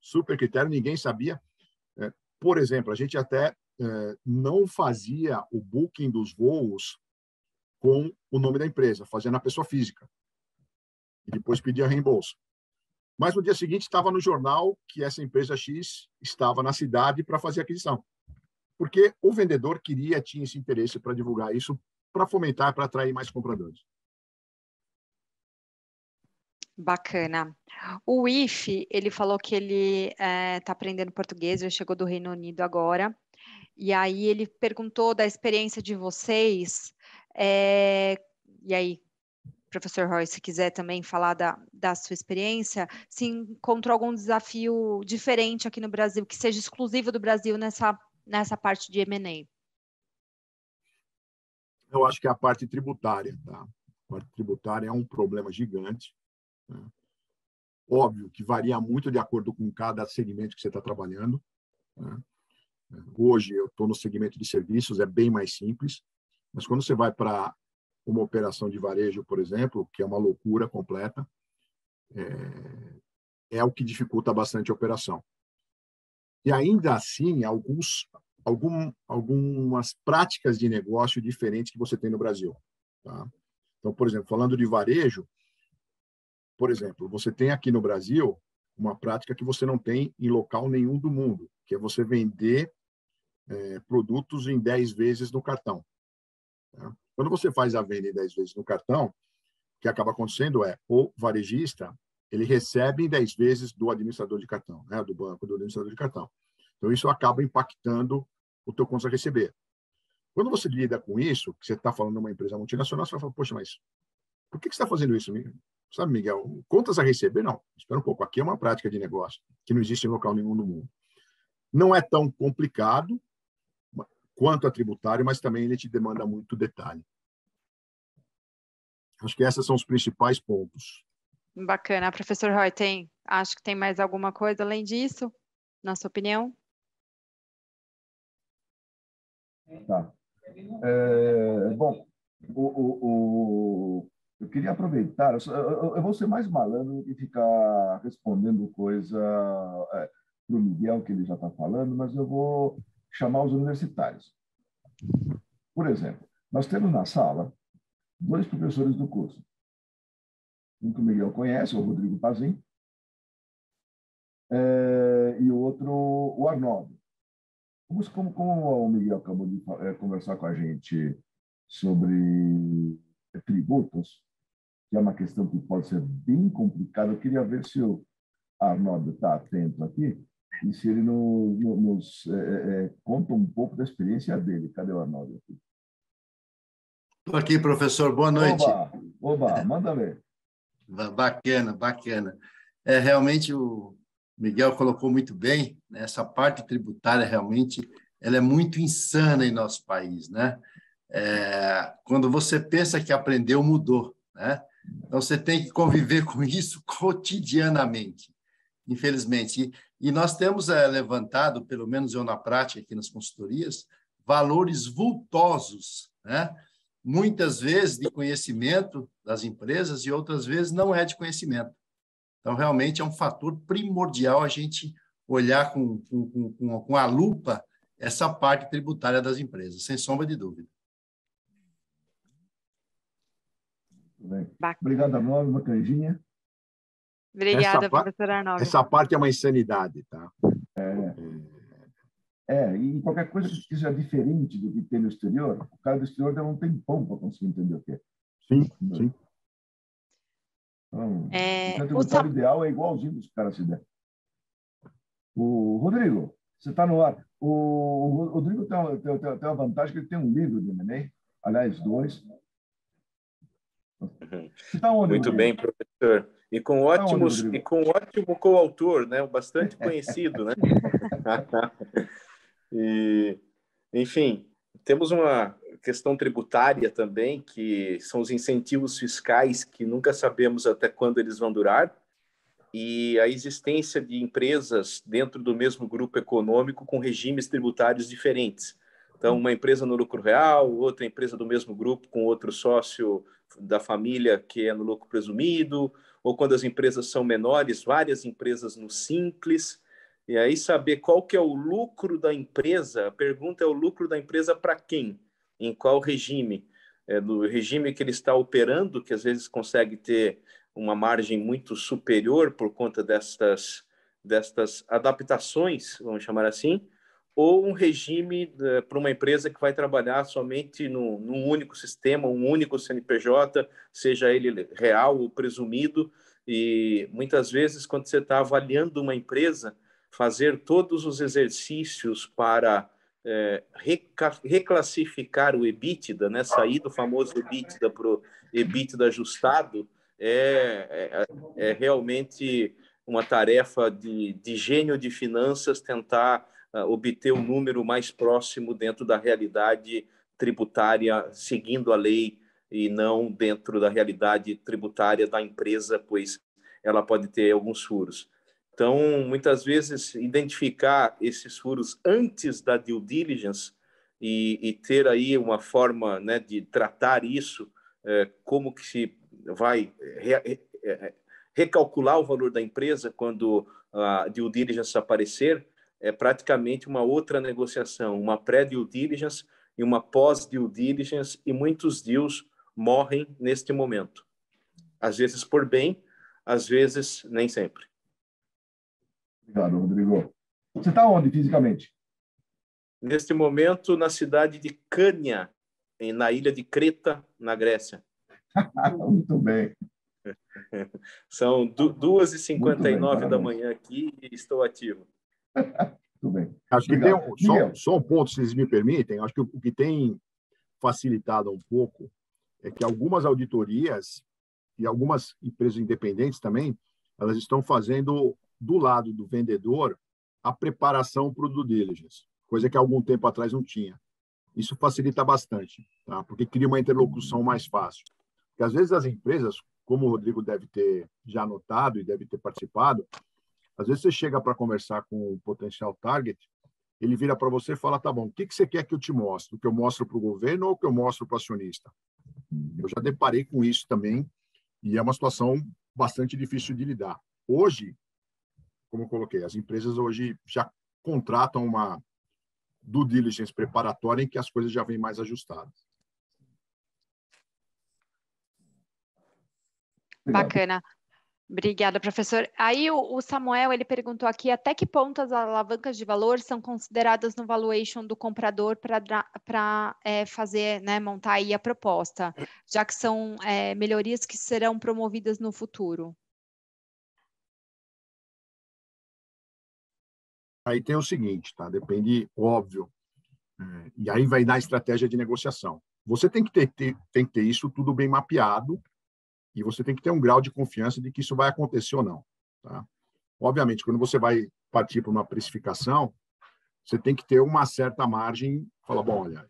super critério, ninguém sabia. Por exemplo, a gente até não fazia o booking dos voos com o nome da empresa, fazia na pessoa física. E depois pedia reembolso. Mas no dia seguinte estava no jornal que essa empresa X estava na cidade para fazer a aquisição. Porque o vendedor tinha esse interesse para divulgar isso, para fomentar, para atrair mais compradores. Bacana. O IF, ele falou que ele está aprendendo português, ele chegou do Reino Unido agora, e aí ele perguntou da experiência de vocês, e aí, professor Roy, se quiser também falar da sua experiência, se encontrou algum desafio diferente aqui no Brasil, que seja exclusivo do Brasil nessa parte de M&A? Eu acho que é a parte tributária. Tá? A parte tributária é um problema gigante. Né? Óbvio que varia muito de acordo com cada segmento que você está trabalhando, né? Hoje eu estou no segmento de serviços, é bem mais simples, mas quando você vai para uma operação de varejo, por exemplo, que é uma loucura completa, é o que dificulta bastante a operação. E ainda assim, algumas práticas de negócio diferentes que você tem no Brasil. Tá? Então, por exemplo, falando de varejo, por exemplo, você tem aqui no Brasil uma prática que você não tem em local nenhum do mundo, que é você vender produtos em 10 vezes no cartão. Tá? Quando você faz a venda em 10 vezes no cartão, o que acaba acontecendo é o varejista ele recebe em 10 vezes do administrador de cartão, né? Do banco, do administrador de cartão. Então, isso acaba impactando o teu contas a receber. Quando você lida com isso, que você está falando de uma empresa multinacional, você vai falar, poxa, mas por que você está fazendo isso, Miguel? Sabe, Miguel, contas a receber? Não, espera um pouco. Aqui é uma prática de negócio que não existe em local nenhum no mundo. Não é tão complicado quanto a tributário, mas também ele te demanda muito detalhe. Acho que esses são os principais pontos. Bacana. Professor Roy, acho que tem mais alguma coisa além disso, na sua opinião? Tá. Bom, eu queria aproveitar, eu vou ser mais malandro do que ficar respondendo coisa para o Miguel, que ele já está falando, mas eu vou chamar os universitários. Por exemplo, nós temos na sala 2 professores do curso. Um que o Miguel conhece, o Rodrigo Pazin, e o outro, o Arnaldo. Como o Miguel acabou de conversar com a gente sobre tributos, que é uma questão que pode ser bem complicada, eu queria ver se o Arnaldo está atento aqui e se ele nos conta um pouco da experiência dele. Cadê o Arnaldo aqui? Estou aqui, professor. Boa noite. Oba, manda ver. Bacana, bacana. Realmente o Miguel colocou muito bem, né? Essa parte tributária realmente ela é muito insana em nosso país, né? Quando você pensa que aprendeu, mudou, né? Então você tem que conviver com isso cotidianamente, infelizmente. E nós temos levantado, pelo menos eu na prática aqui nas consultorias, valores vultosos, né? Muitas vezes de conhecimento das empresas e outras vezes não é de conhecimento. Então, realmente é um fator primordial a gente olhar com a lupa essa parte tributária das empresas, sem sombra de dúvida. Obrigado, Arnaldo, uma canjinha. Obrigada, professor Arnaldo. Essa parte é uma insanidade, tá? E qualquer coisa que seja diferente do que tem no exterior, o cara do exterior não tem pão para conseguir entender o que é. Sim. Então, o tributário ideal é igualzinho dos caras se der. O Rodrigo, você está no ar. O Rodrigo tem uma vantagem que ele tem um livro de M&A, aliás, 2. Tá onde, muito Rodrigo? Bem, professor. E com ótimo coautor, né? Bastante conhecido, né? E, enfim, temos uma questão tributária também, que são os incentivos fiscais, que nunca sabemos até quando eles vão durar, e a existência de empresas dentro do mesmo grupo econômico com regimes tributários diferentes. Então, uma empresa no lucro real, outra empresa do mesmo grupo com outro sócio da família que é no lucro presumido, ou quando as empresas são menores, várias empresas no simples. E aí saber qual que é o lucro da empresa, a pergunta é o lucro da empresa para quem? Em qual regime? No regime que ele está operando, que às vezes consegue ter uma margem muito superior por conta destas adaptações, vamos chamar assim, ou um regime para uma empresa que vai trabalhar somente num único sistema, um único CNPJ, seja ele real ou presumido. E muitas vezes, quando você está avaliando uma empresa, fazer todos os exercícios para reclassificar o EBITDA, né? Sair do famoso EBITDA para o EBITDA ajustado, é realmente uma tarefa de gênio de finanças tentar obter um número mais próximo dentro da realidade tributária, seguindo a lei, e não dentro da realidade tributária da empresa, pois ela pode ter alguns furos. Então, muitas vezes, identificar esses furos antes da due diligence e ter aí uma forma, né, de tratar isso, como que se vai recalcular o valor da empresa quando a due diligence aparecer, é praticamente uma outra negociação, uma pré-due diligence e uma pós-due diligence, e muitos deals morrem neste momento. Às vezes por bem, às vezes nem sempre. Obrigado, Rodrigo. Você está onde fisicamente? Neste momento, na cidade de Cânia, na ilha de Creta, na Grécia. Muito bem. São 2h59 da manhã aqui e estou ativo. Muito bem. Acho que Obrigado. tem só um ponto, se vocês me permitem. Acho que o que tem facilitado um pouco é que algumas auditorias e algumas empresas independentes também, elas estão fazendo do lado do vendedor a preparação para o due diligence, coisa que há algum tempo atrás não tinha. Isso facilita bastante, tá? Porque cria uma interlocução mais fácil. Porque às vezes as empresas, como o Rodrigo deve ter já notado e deve ter participado, às vezes você chega para conversar com um potencial target, ele vira para você e fala, tá bom, o que você quer que eu te mostre? O que eu mostro para o governo ou o que eu mostro para o acionista? Eu já deparei com isso também e é uma situação bastante difícil de lidar. Hoje, como eu coloquei, as empresas hoje já contratam uma due diligence preparatória em que as coisas já vêm mais ajustadas. Bacana. Obrigada, professor. Aí o Samuel, ele perguntou aqui até que ponto as alavancas de valor são consideradas no valuation do comprador para fazer, né, montar aí a proposta, já que são melhorias que serão promovidas no futuro. Aí tem o seguinte, tá? Depende, óbvio, e aí vai dar estratégia de negociação. Você tem que ter isso tudo bem mapeado e você tem que ter um grau de confiança de que isso vai acontecer ou não, tá? Obviamente, quando você vai partir para uma precificação, você tem que ter uma certa margem, falar, bom, olha,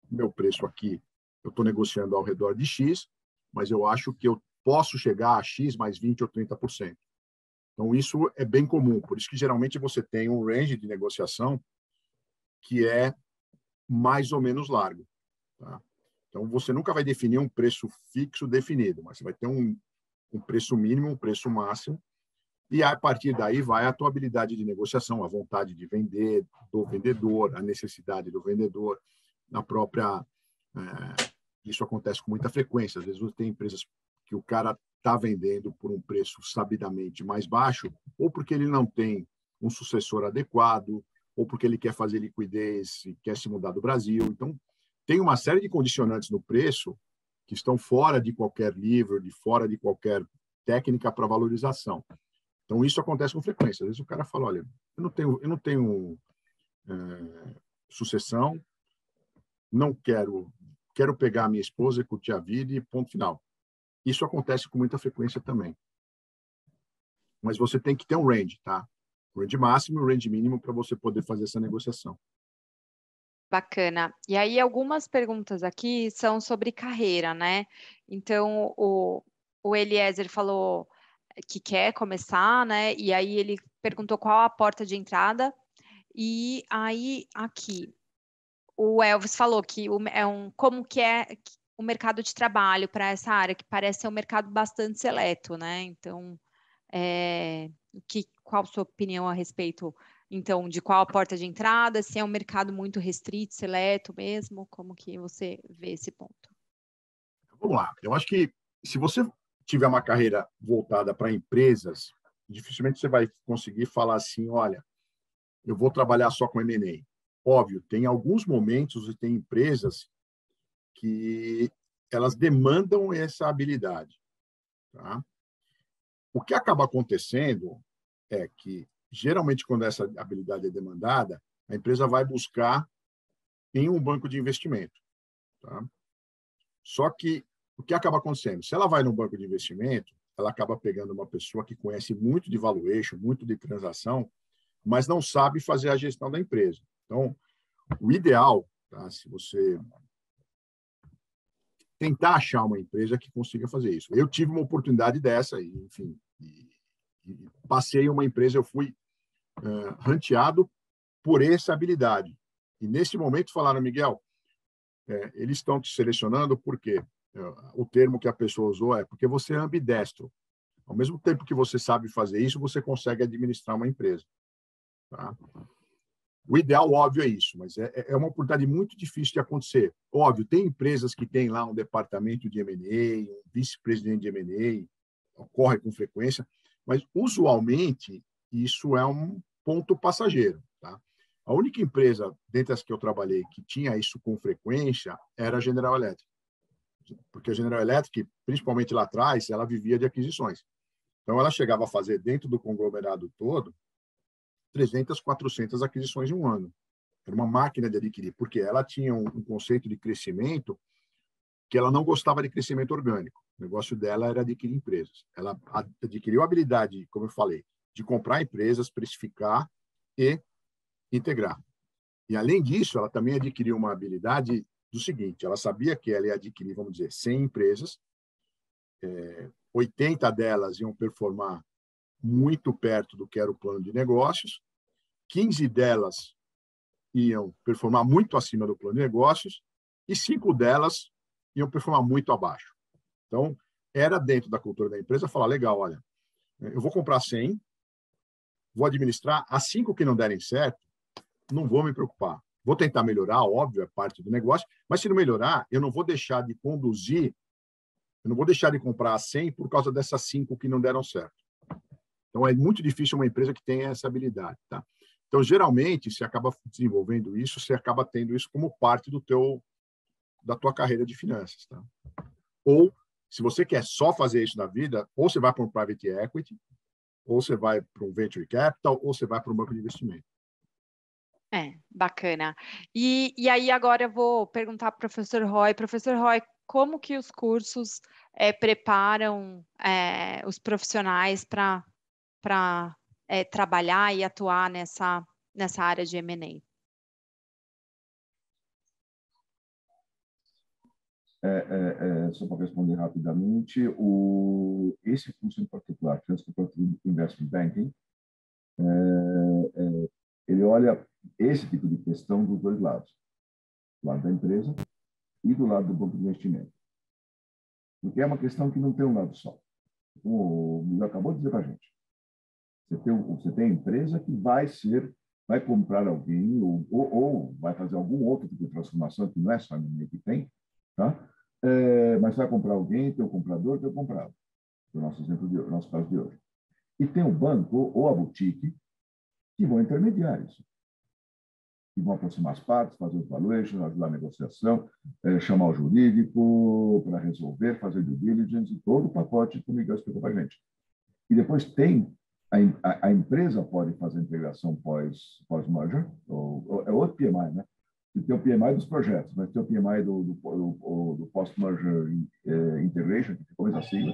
meu preço aqui, eu estou negociando ao redor de X, mas eu acho que eu posso chegar a X mais 20% ou 30%. Então, isso é bem comum, por isso que geralmente você tem um range de negociação que é mais ou menos largo, tá? Então, você nunca vai definir um preço fixo definido, mas você vai ter um preço mínimo, um preço máximo, e a partir daí vai a tua habilidade de negociação, a vontade de vender do vendedor, a necessidade do vendedor, na própria... isso acontece com muita frequência. Às vezes você tem empresas que o cara está vendendo por um preço sabidamente mais baixo, ou porque ele não tem um sucessor adequado, ou porque ele quer fazer liquidez e quer se mudar do Brasil. Então, tem uma série de condicionantes no preço que estão fora de qualquer livro, fora de qualquer técnica para valorização. Então, isso acontece com frequência. Às vezes o cara fala, olha, eu não tenho sucessão, não quero pegar a minha esposa e curtir a vida e ponto final. Isso acontece com muita frequência também. Mas você tem que ter um range, tá? O range máximo e o range mínimo para você poder fazer essa negociação. Bacana. E aí, algumas perguntas aqui são sobre carreira, né? Então, o Eliezer falou que quer começar, né? E aí ele perguntou qual a porta de entrada. E aí, aqui, o Elvis falou que como que é o mercado de trabalho para essa área, que parece ser um mercado bastante seleto, né? Então, qual a sua opinião a respeito, então, de qual a porta de entrada, se é um mercado muito restrito, seleto mesmo, como que você vê esse ponto? Vamos lá. Eu acho que se você tiver uma carreira voltada para empresas, dificilmente você vai conseguir falar assim, olha, eu vou trabalhar só com M&A. Óbvio, tem alguns momentos e tem empresas que elas demandam essa habilidade, tá? O que acaba acontecendo é que, geralmente, quando essa habilidade é demandada, a empresa vai buscar em um banco de investimento, tá? Só que o que acaba acontecendo? Se ela vai no banco de investimento, ela acaba pegando uma pessoa que conhece muito de valuation, muito de transação, mas não sabe fazer a gestão da empresa. Então, o ideal, tá, se você tentar achar uma empresa que consiga fazer isso. Eu tive uma oportunidade dessa, enfim, passei uma empresa, eu fui ranteado por essa habilidade. E nesse momento falaram, Miguel, eles estão te selecionando porque o termo que a pessoa usou é porque você é ambidestro. Ao mesmo tempo que você sabe fazer isso, você consegue administrar uma empresa. Tá? O ideal, óbvio, é isso, mas é uma oportunidade muito difícil de acontecer. Óbvio, tem empresas que têm lá um departamento de M&A, um vice-presidente de M&A, ocorre com frequência, mas, usualmente, isso é um ponto passageiro. Tá? A única empresa, dentre as que eu trabalhei, que tinha isso com frequência era a General Electric. Porque a General Electric, principalmente lá atrás, ela vivia de aquisições. Então, ela chegava a fazer, dentro do conglomerado todo, 300, 400 aquisições em um ano. Era uma máquina de adquirir, porque ela tinha um conceito de crescimento que ela não gostava de crescimento orgânico. O negócio dela era adquirir empresas. Ela adquiriu a habilidade, como eu falei, de comprar empresas, precificar e integrar. E, além disso, ela também adquiriu uma habilidade do seguinte, ela sabia que ela ia adquirir, vamos dizer, 100 empresas, 80 delas iam performar muito perto do que era o plano de negócios, 15 delas iam performar muito acima do plano de negócios e 5 delas iam performar muito abaixo. Então, era dentro da cultura da empresa falar, legal, olha, eu vou comprar 100, vou administrar, as 5 que não derem certo, não vou me preocupar. Vou tentar melhorar, óbvio, é parte do negócio, mas se não melhorar, eu não vou deixar de conduzir, eu não vou deixar de comprar 100 por causa dessas 5 que não deram certo. Então, é muito difícil uma empresa que tenha essa habilidade. Tá? Então, geralmente, se acaba desenvolvendo isso, você acaba tendo isso como parte da tua carreira de finanças. Tá? Ou, se você quer só fazer isso na vida, ou você vai para um private equity, ou você vai para um venture capital, ou você vai para um banco de investimento. Bacana. E aí, agora eu vou perguntar para o professor Roy. Professor Roy, como que os cursos preparam os profissionais para trabalhar e atuar nessa área de M&A? Só para responder rapidamente, esse curso em particular, Transcorporate Investment Banking, ele olha esse tipo de questão dos dois lados, do lado da empresa e do lado do banco de investimento. Porque é uma questão que não tem um lado só. Como o Miguel acabou de dizer para a gente. Você tem a empresa que vai comprar alguém ou vai fazer algum outro tipo de transformação, que não é só a minha que tem, tá? Mas vai comprar alguém, tem o comprador, tem o comprado. No nosso exemplo no nosso caso de hoje. E tem o banco ou a boutique que vão intermediar isso. Que vão aproximar as partes, fazer o valuation, ajudar a negociação, chamar o jurídico para resolver, fazer due diligence, todo o pacote que o Miguel explicou para a gente. E depois tem a empresa pode fazer integração pós-merger, é outro PMI, né? Tem o PMI dos projetos, mas tem o PMI do post-merger integration, que ficou mais sigla.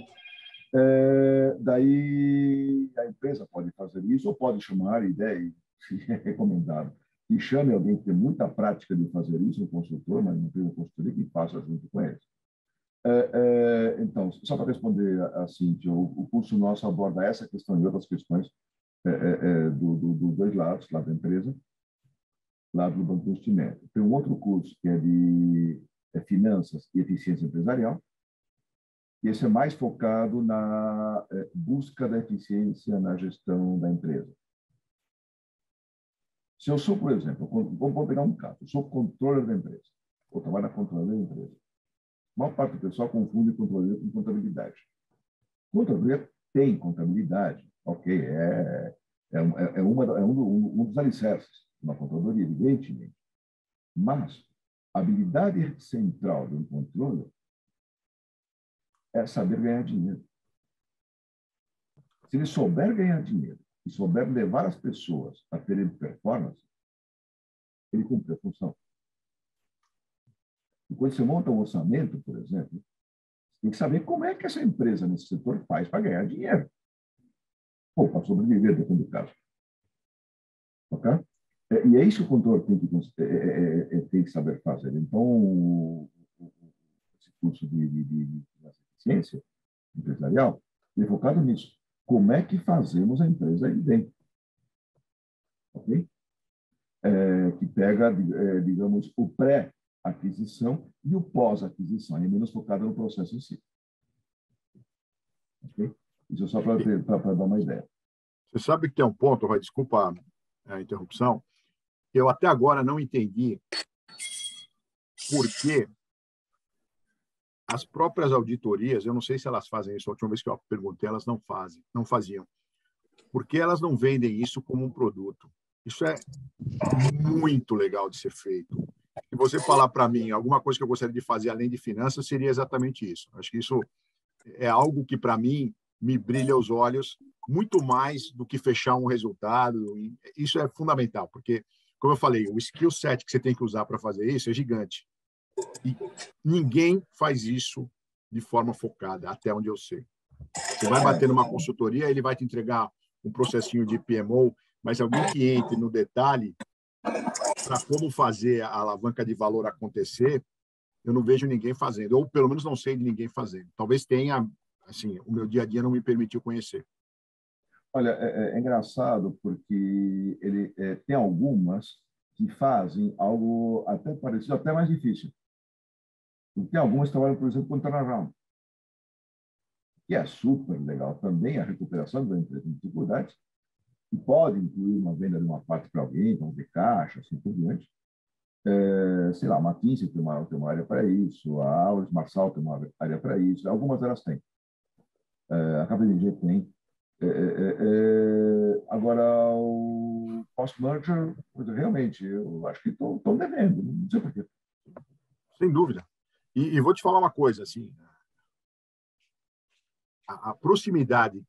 Daí a empresa pode fazer isso ou pode chamar, ideia, se é recomendado, e chame alguém que tem muita prática de fazer isso, um consultor, mas não tem uma consultoria que faça junto com eles. Então, só para responder assim, o curso nosso aborda essa questão e outras questões dos dois lados, lado da empresa, lado do banco de investimento. Tem um outro curso que é de finanças e eficiência empresarial, e esse é mais focado na busca da eficiência na gestão da empresa. Se eu sou, por exemplo, vamos pegar um caso, eu sou controller da empresa, ou trabalho na controladoria da empresa. A maior parte do pessoal confunde controladoria com contabilidade. Controladoria tem contabilidade, ok, um dos alicerces de uma controladoria, evidentemente. Mas a habilidade central de um controller é saber ganhar dinheiro. Se ele souber ganhar dinheiro e souber levar as pessoas a terem performance, ele cumpre a função. E quando você monta um orçamento, por exemplo, você tem que saber como é que essa empresa nesse setor faz para ganhar dinheiro. Ou para sobreviver, depende do caso. Ok? E é isso que o controle tem que saber fazer. Então, esse curso de eficiência empresarial é focado nisso. como é que fazemos a empresa ir bem. Ok? Que pega, digamos, o pré-aquisição e o pós-aquisição, é menos focado no processo em si. Ok? Isso é só para dar uma ideia. Você sabe que tem um ponto, Roy, desculpa a interrupção, eu até agora não entendi por que as próprias auditorias, eu não sei se elas fazem isso, a última vez que eu perguntei, elas não faziam. Por que elas não vendem isso como um produto? Isso é muito legal de ser feito. Se você falar para mim alguma coisa que eu gostaria de fazer além de finanças, seria exatamente isso. Acho que isso é algo que, para mim, me brilha os olhos muito mais do que fechar um resultado. Isso é fundamental, porque, como eu falei, o skill set que você tem que usar para fazer isso é gigante. E ninguém faz isso de forma focada, até onde eu sei. Você vai bater numa consultoria, ele vai te entregar um processinho de PMO, mas alguém que entre no detalhe para como fazer a alavanca de valor acontecer, eu não vejo ninguém fazendo, ou pelo menos não sei de ninguém fazendo. Talvez tenha, assim, o meu dia a dia não me permitiu conhecer. Olha, é engraçado porque ele tem algumas que fazem algo até parecido, até mais difícil. Tem algumas que trabalham, por exemplo, com turnaround, que é super legal também, a recuperação da empresa em dificuldades, e pode incluir uma venda de uma parte para alguém, então de caixa, assim por diante. Sei lá, a McKinsey tem uma área para isso, a Auris Marçal tem uma área para isso, algumas delas têm. A KPMG tem. Agora, o post-merger, realmente, eu acho que estão devendo, não sei por quê. Sem dúvida. E vou te falar uma coisa, assim, a proximidade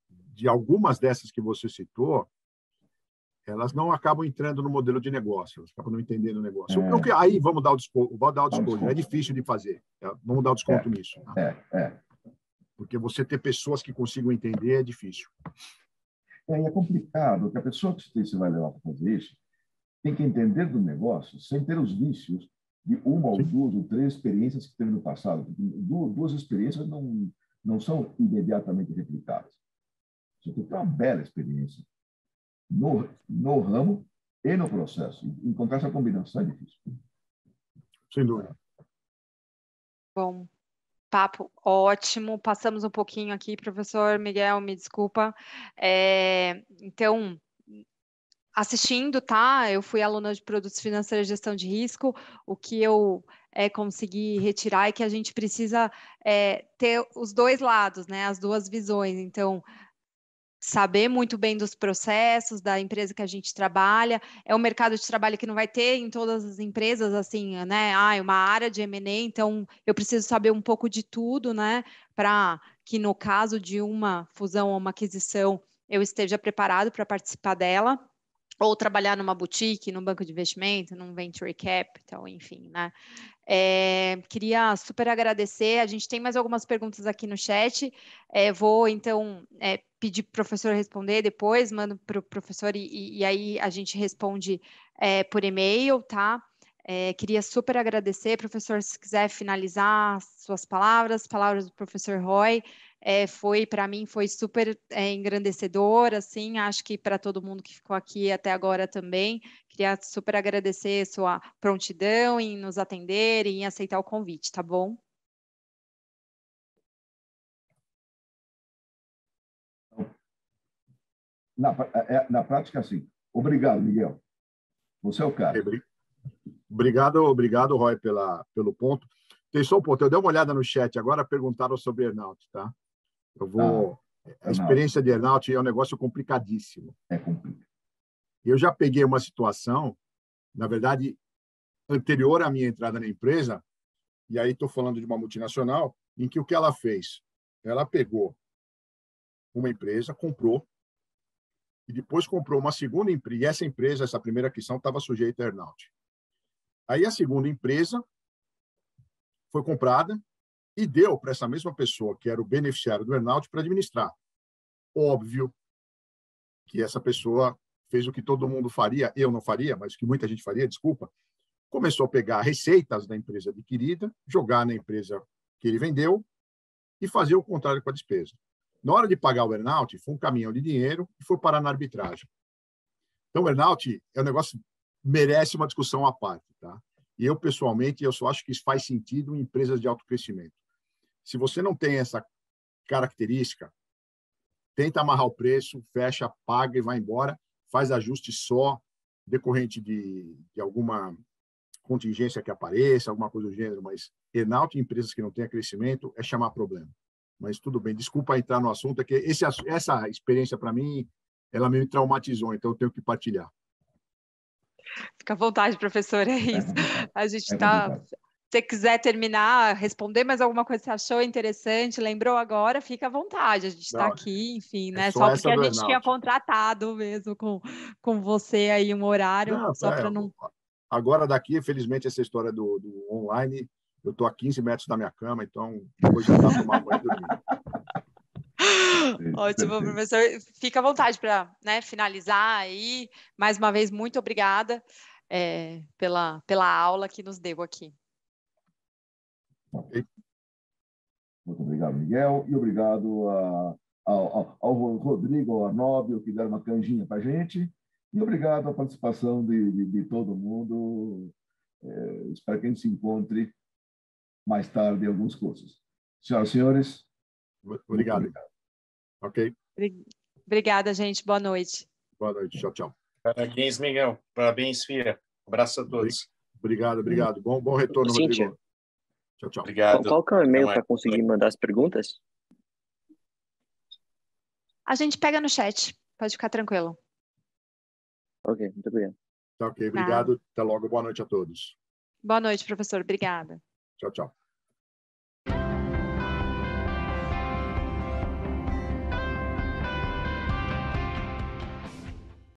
de algumas dessas que você citou, elas não acabam entrando no modelo de negócio, elas acabam não entendendo o negócio. Aí vamos dar o desconto. É difícil de fazer. Vamos dar o desconto nisso. Tá? Porque você ter pessoas que consigam entender é difícil. É complicado, porque a pessoa que você vai levar para fazer isso tem que entender do negócio sem ter os vícios de uma ou duas ou três experiências que teve no passado. Duas experiências não são imediatamente replicadas. Você tem que ter uma bela experiência no ramo e no processo. Encontrar essa combinação é difícil. Sem dúvida. Bom, papo ótimo. Passamos um pouquinho aqui, professor Miguel, me desculpa. Então, assistindo, tá? Eu fui aluna de produtos financeiros e gestão de risco. O que eu consegui retirar é que a gente precisa ter os dois lados, né? As duas visões. Então, saber muito bem dos processos da empresa que a gente trabalha, é um mercado de trabalho que não vai ter em todas as empresas, assim, né, uma área de M&A, então eu preciso saber um pouco de tudo, né, para que no caso de uma fusão ou uma aquisição, eu esteja preparado para participar dela, ou trabalhar numa boutique, num banco de investimento, num venture capital, enfim, né. Queria super agradecer. A gente tem mais algumas perguntas aqui no chat. Vou, então, pedir para o professor responder depois, mando para o professor e aí a gente responde por e-mail, tá? Queria super agradecer, professor, se quiser finalizar suas palavras do professor Roy. Para mim, foi super engrandecedor, assim, acho que para todo mundo que ficou aqui até agora também. Queria super agradecer sua prontidão em nos atender e em aceitar o convite, tá bom? Na prática, sim. Obrigado, Miguel. Você é o cara. Obrigado, Roy, pelo ponto. Tem só um ponto. Eu dei uma olhada no chat agora, perguntaram sobre earnout, tá? A experiência de earnout é um negócio complicadíssimo. É complicado. Eu já peguei uma situação, na verdade, anterior à minha entrada na empresa, e aí estou falando de uma multinacional, em que o que ela fez? Ela pegou uma empresa, comprou, e depois comprou uma segunda empresa, e essa empresa, essa primeira aquisição, estava sujeita a earnout. Aí a segunda empresa foi comprada e deu para essa mesma pessoa, que era o beneficiário do earnout, para administrar. Óbvio que essa pessoa fez o que todo mundo faria, eu não faria, mas que muita gente faria, desculpa, começou a pegar receitas da empresa adquirida, jogar na empresa que ele vendeu e fazer o contrário com a despesa. Na hora de pagar o earnout, foi um caminhão de dinheiro e foi parar na arbitragem. Então, o earnout é um negócio que merece uma discussão à parte. Tá? E eu, pessoalmente, eu só acho que isso faz sentido em empresas de alto crescimento. Se você não tem essa característica, tenta amarrar o preço, fecha, paga e vai embora, faz ajuste só decorrente de alguma contingência que apareça, alguma coisa do gênero, mas earnout em empresas que não têm crescimento é chamar problema. Mas tudo bem, desculpa entrar no assunto, é que essa experiência, para mim, ela me traumatizou, então eu tenho que partilhar. Fica à vontade, professor, é isso. A gente está... Se você quiser terminar, responder mais alguma coisa que você achou interessante, lembrou agora, fica à vontade. A gente está aqui, enfim, né? Só porque a gente tinha contratado mesmo com você aí um horário, só para não... Agora daqui, felizmente, essa história do online, eu estou a 15 metros da minha cama, então depois já dá para tomar banho e dormir. Ótimo, professor. Fica à vontade para, né, finalizar aí. Mais uma vez, muito obrigada pela aula que nos deu aqui. Okay. Muito obrigado, Miguel, e obrigado ao Rodrigo Arnóbio, que deram uma canjinha para a gente, e obrigado à participação de todo mundo. Espero que a gente se encontre mais tarde em alguns cursos. Senhoras e senhores, obrigado. Ok. Obrigada, gente. Boa noite. Boa noite. Tchau, tchau. Parabéns, Miguel. Parabéns, Fia. Abraço a todos. Obrigado. Bom retorno, Cíntia. Rodrigo. Tchau, tchau. Obrigado. Qual que é o e-mail para conseguir mandar as perguntas? A gente pega no chat. Pode ficar tranquilo. Ok, muito obrigado. Tá, ok, obrigado. Até logo. Boa noite a todos. Boa noite, professor. Obrigada. Tchau, tchau.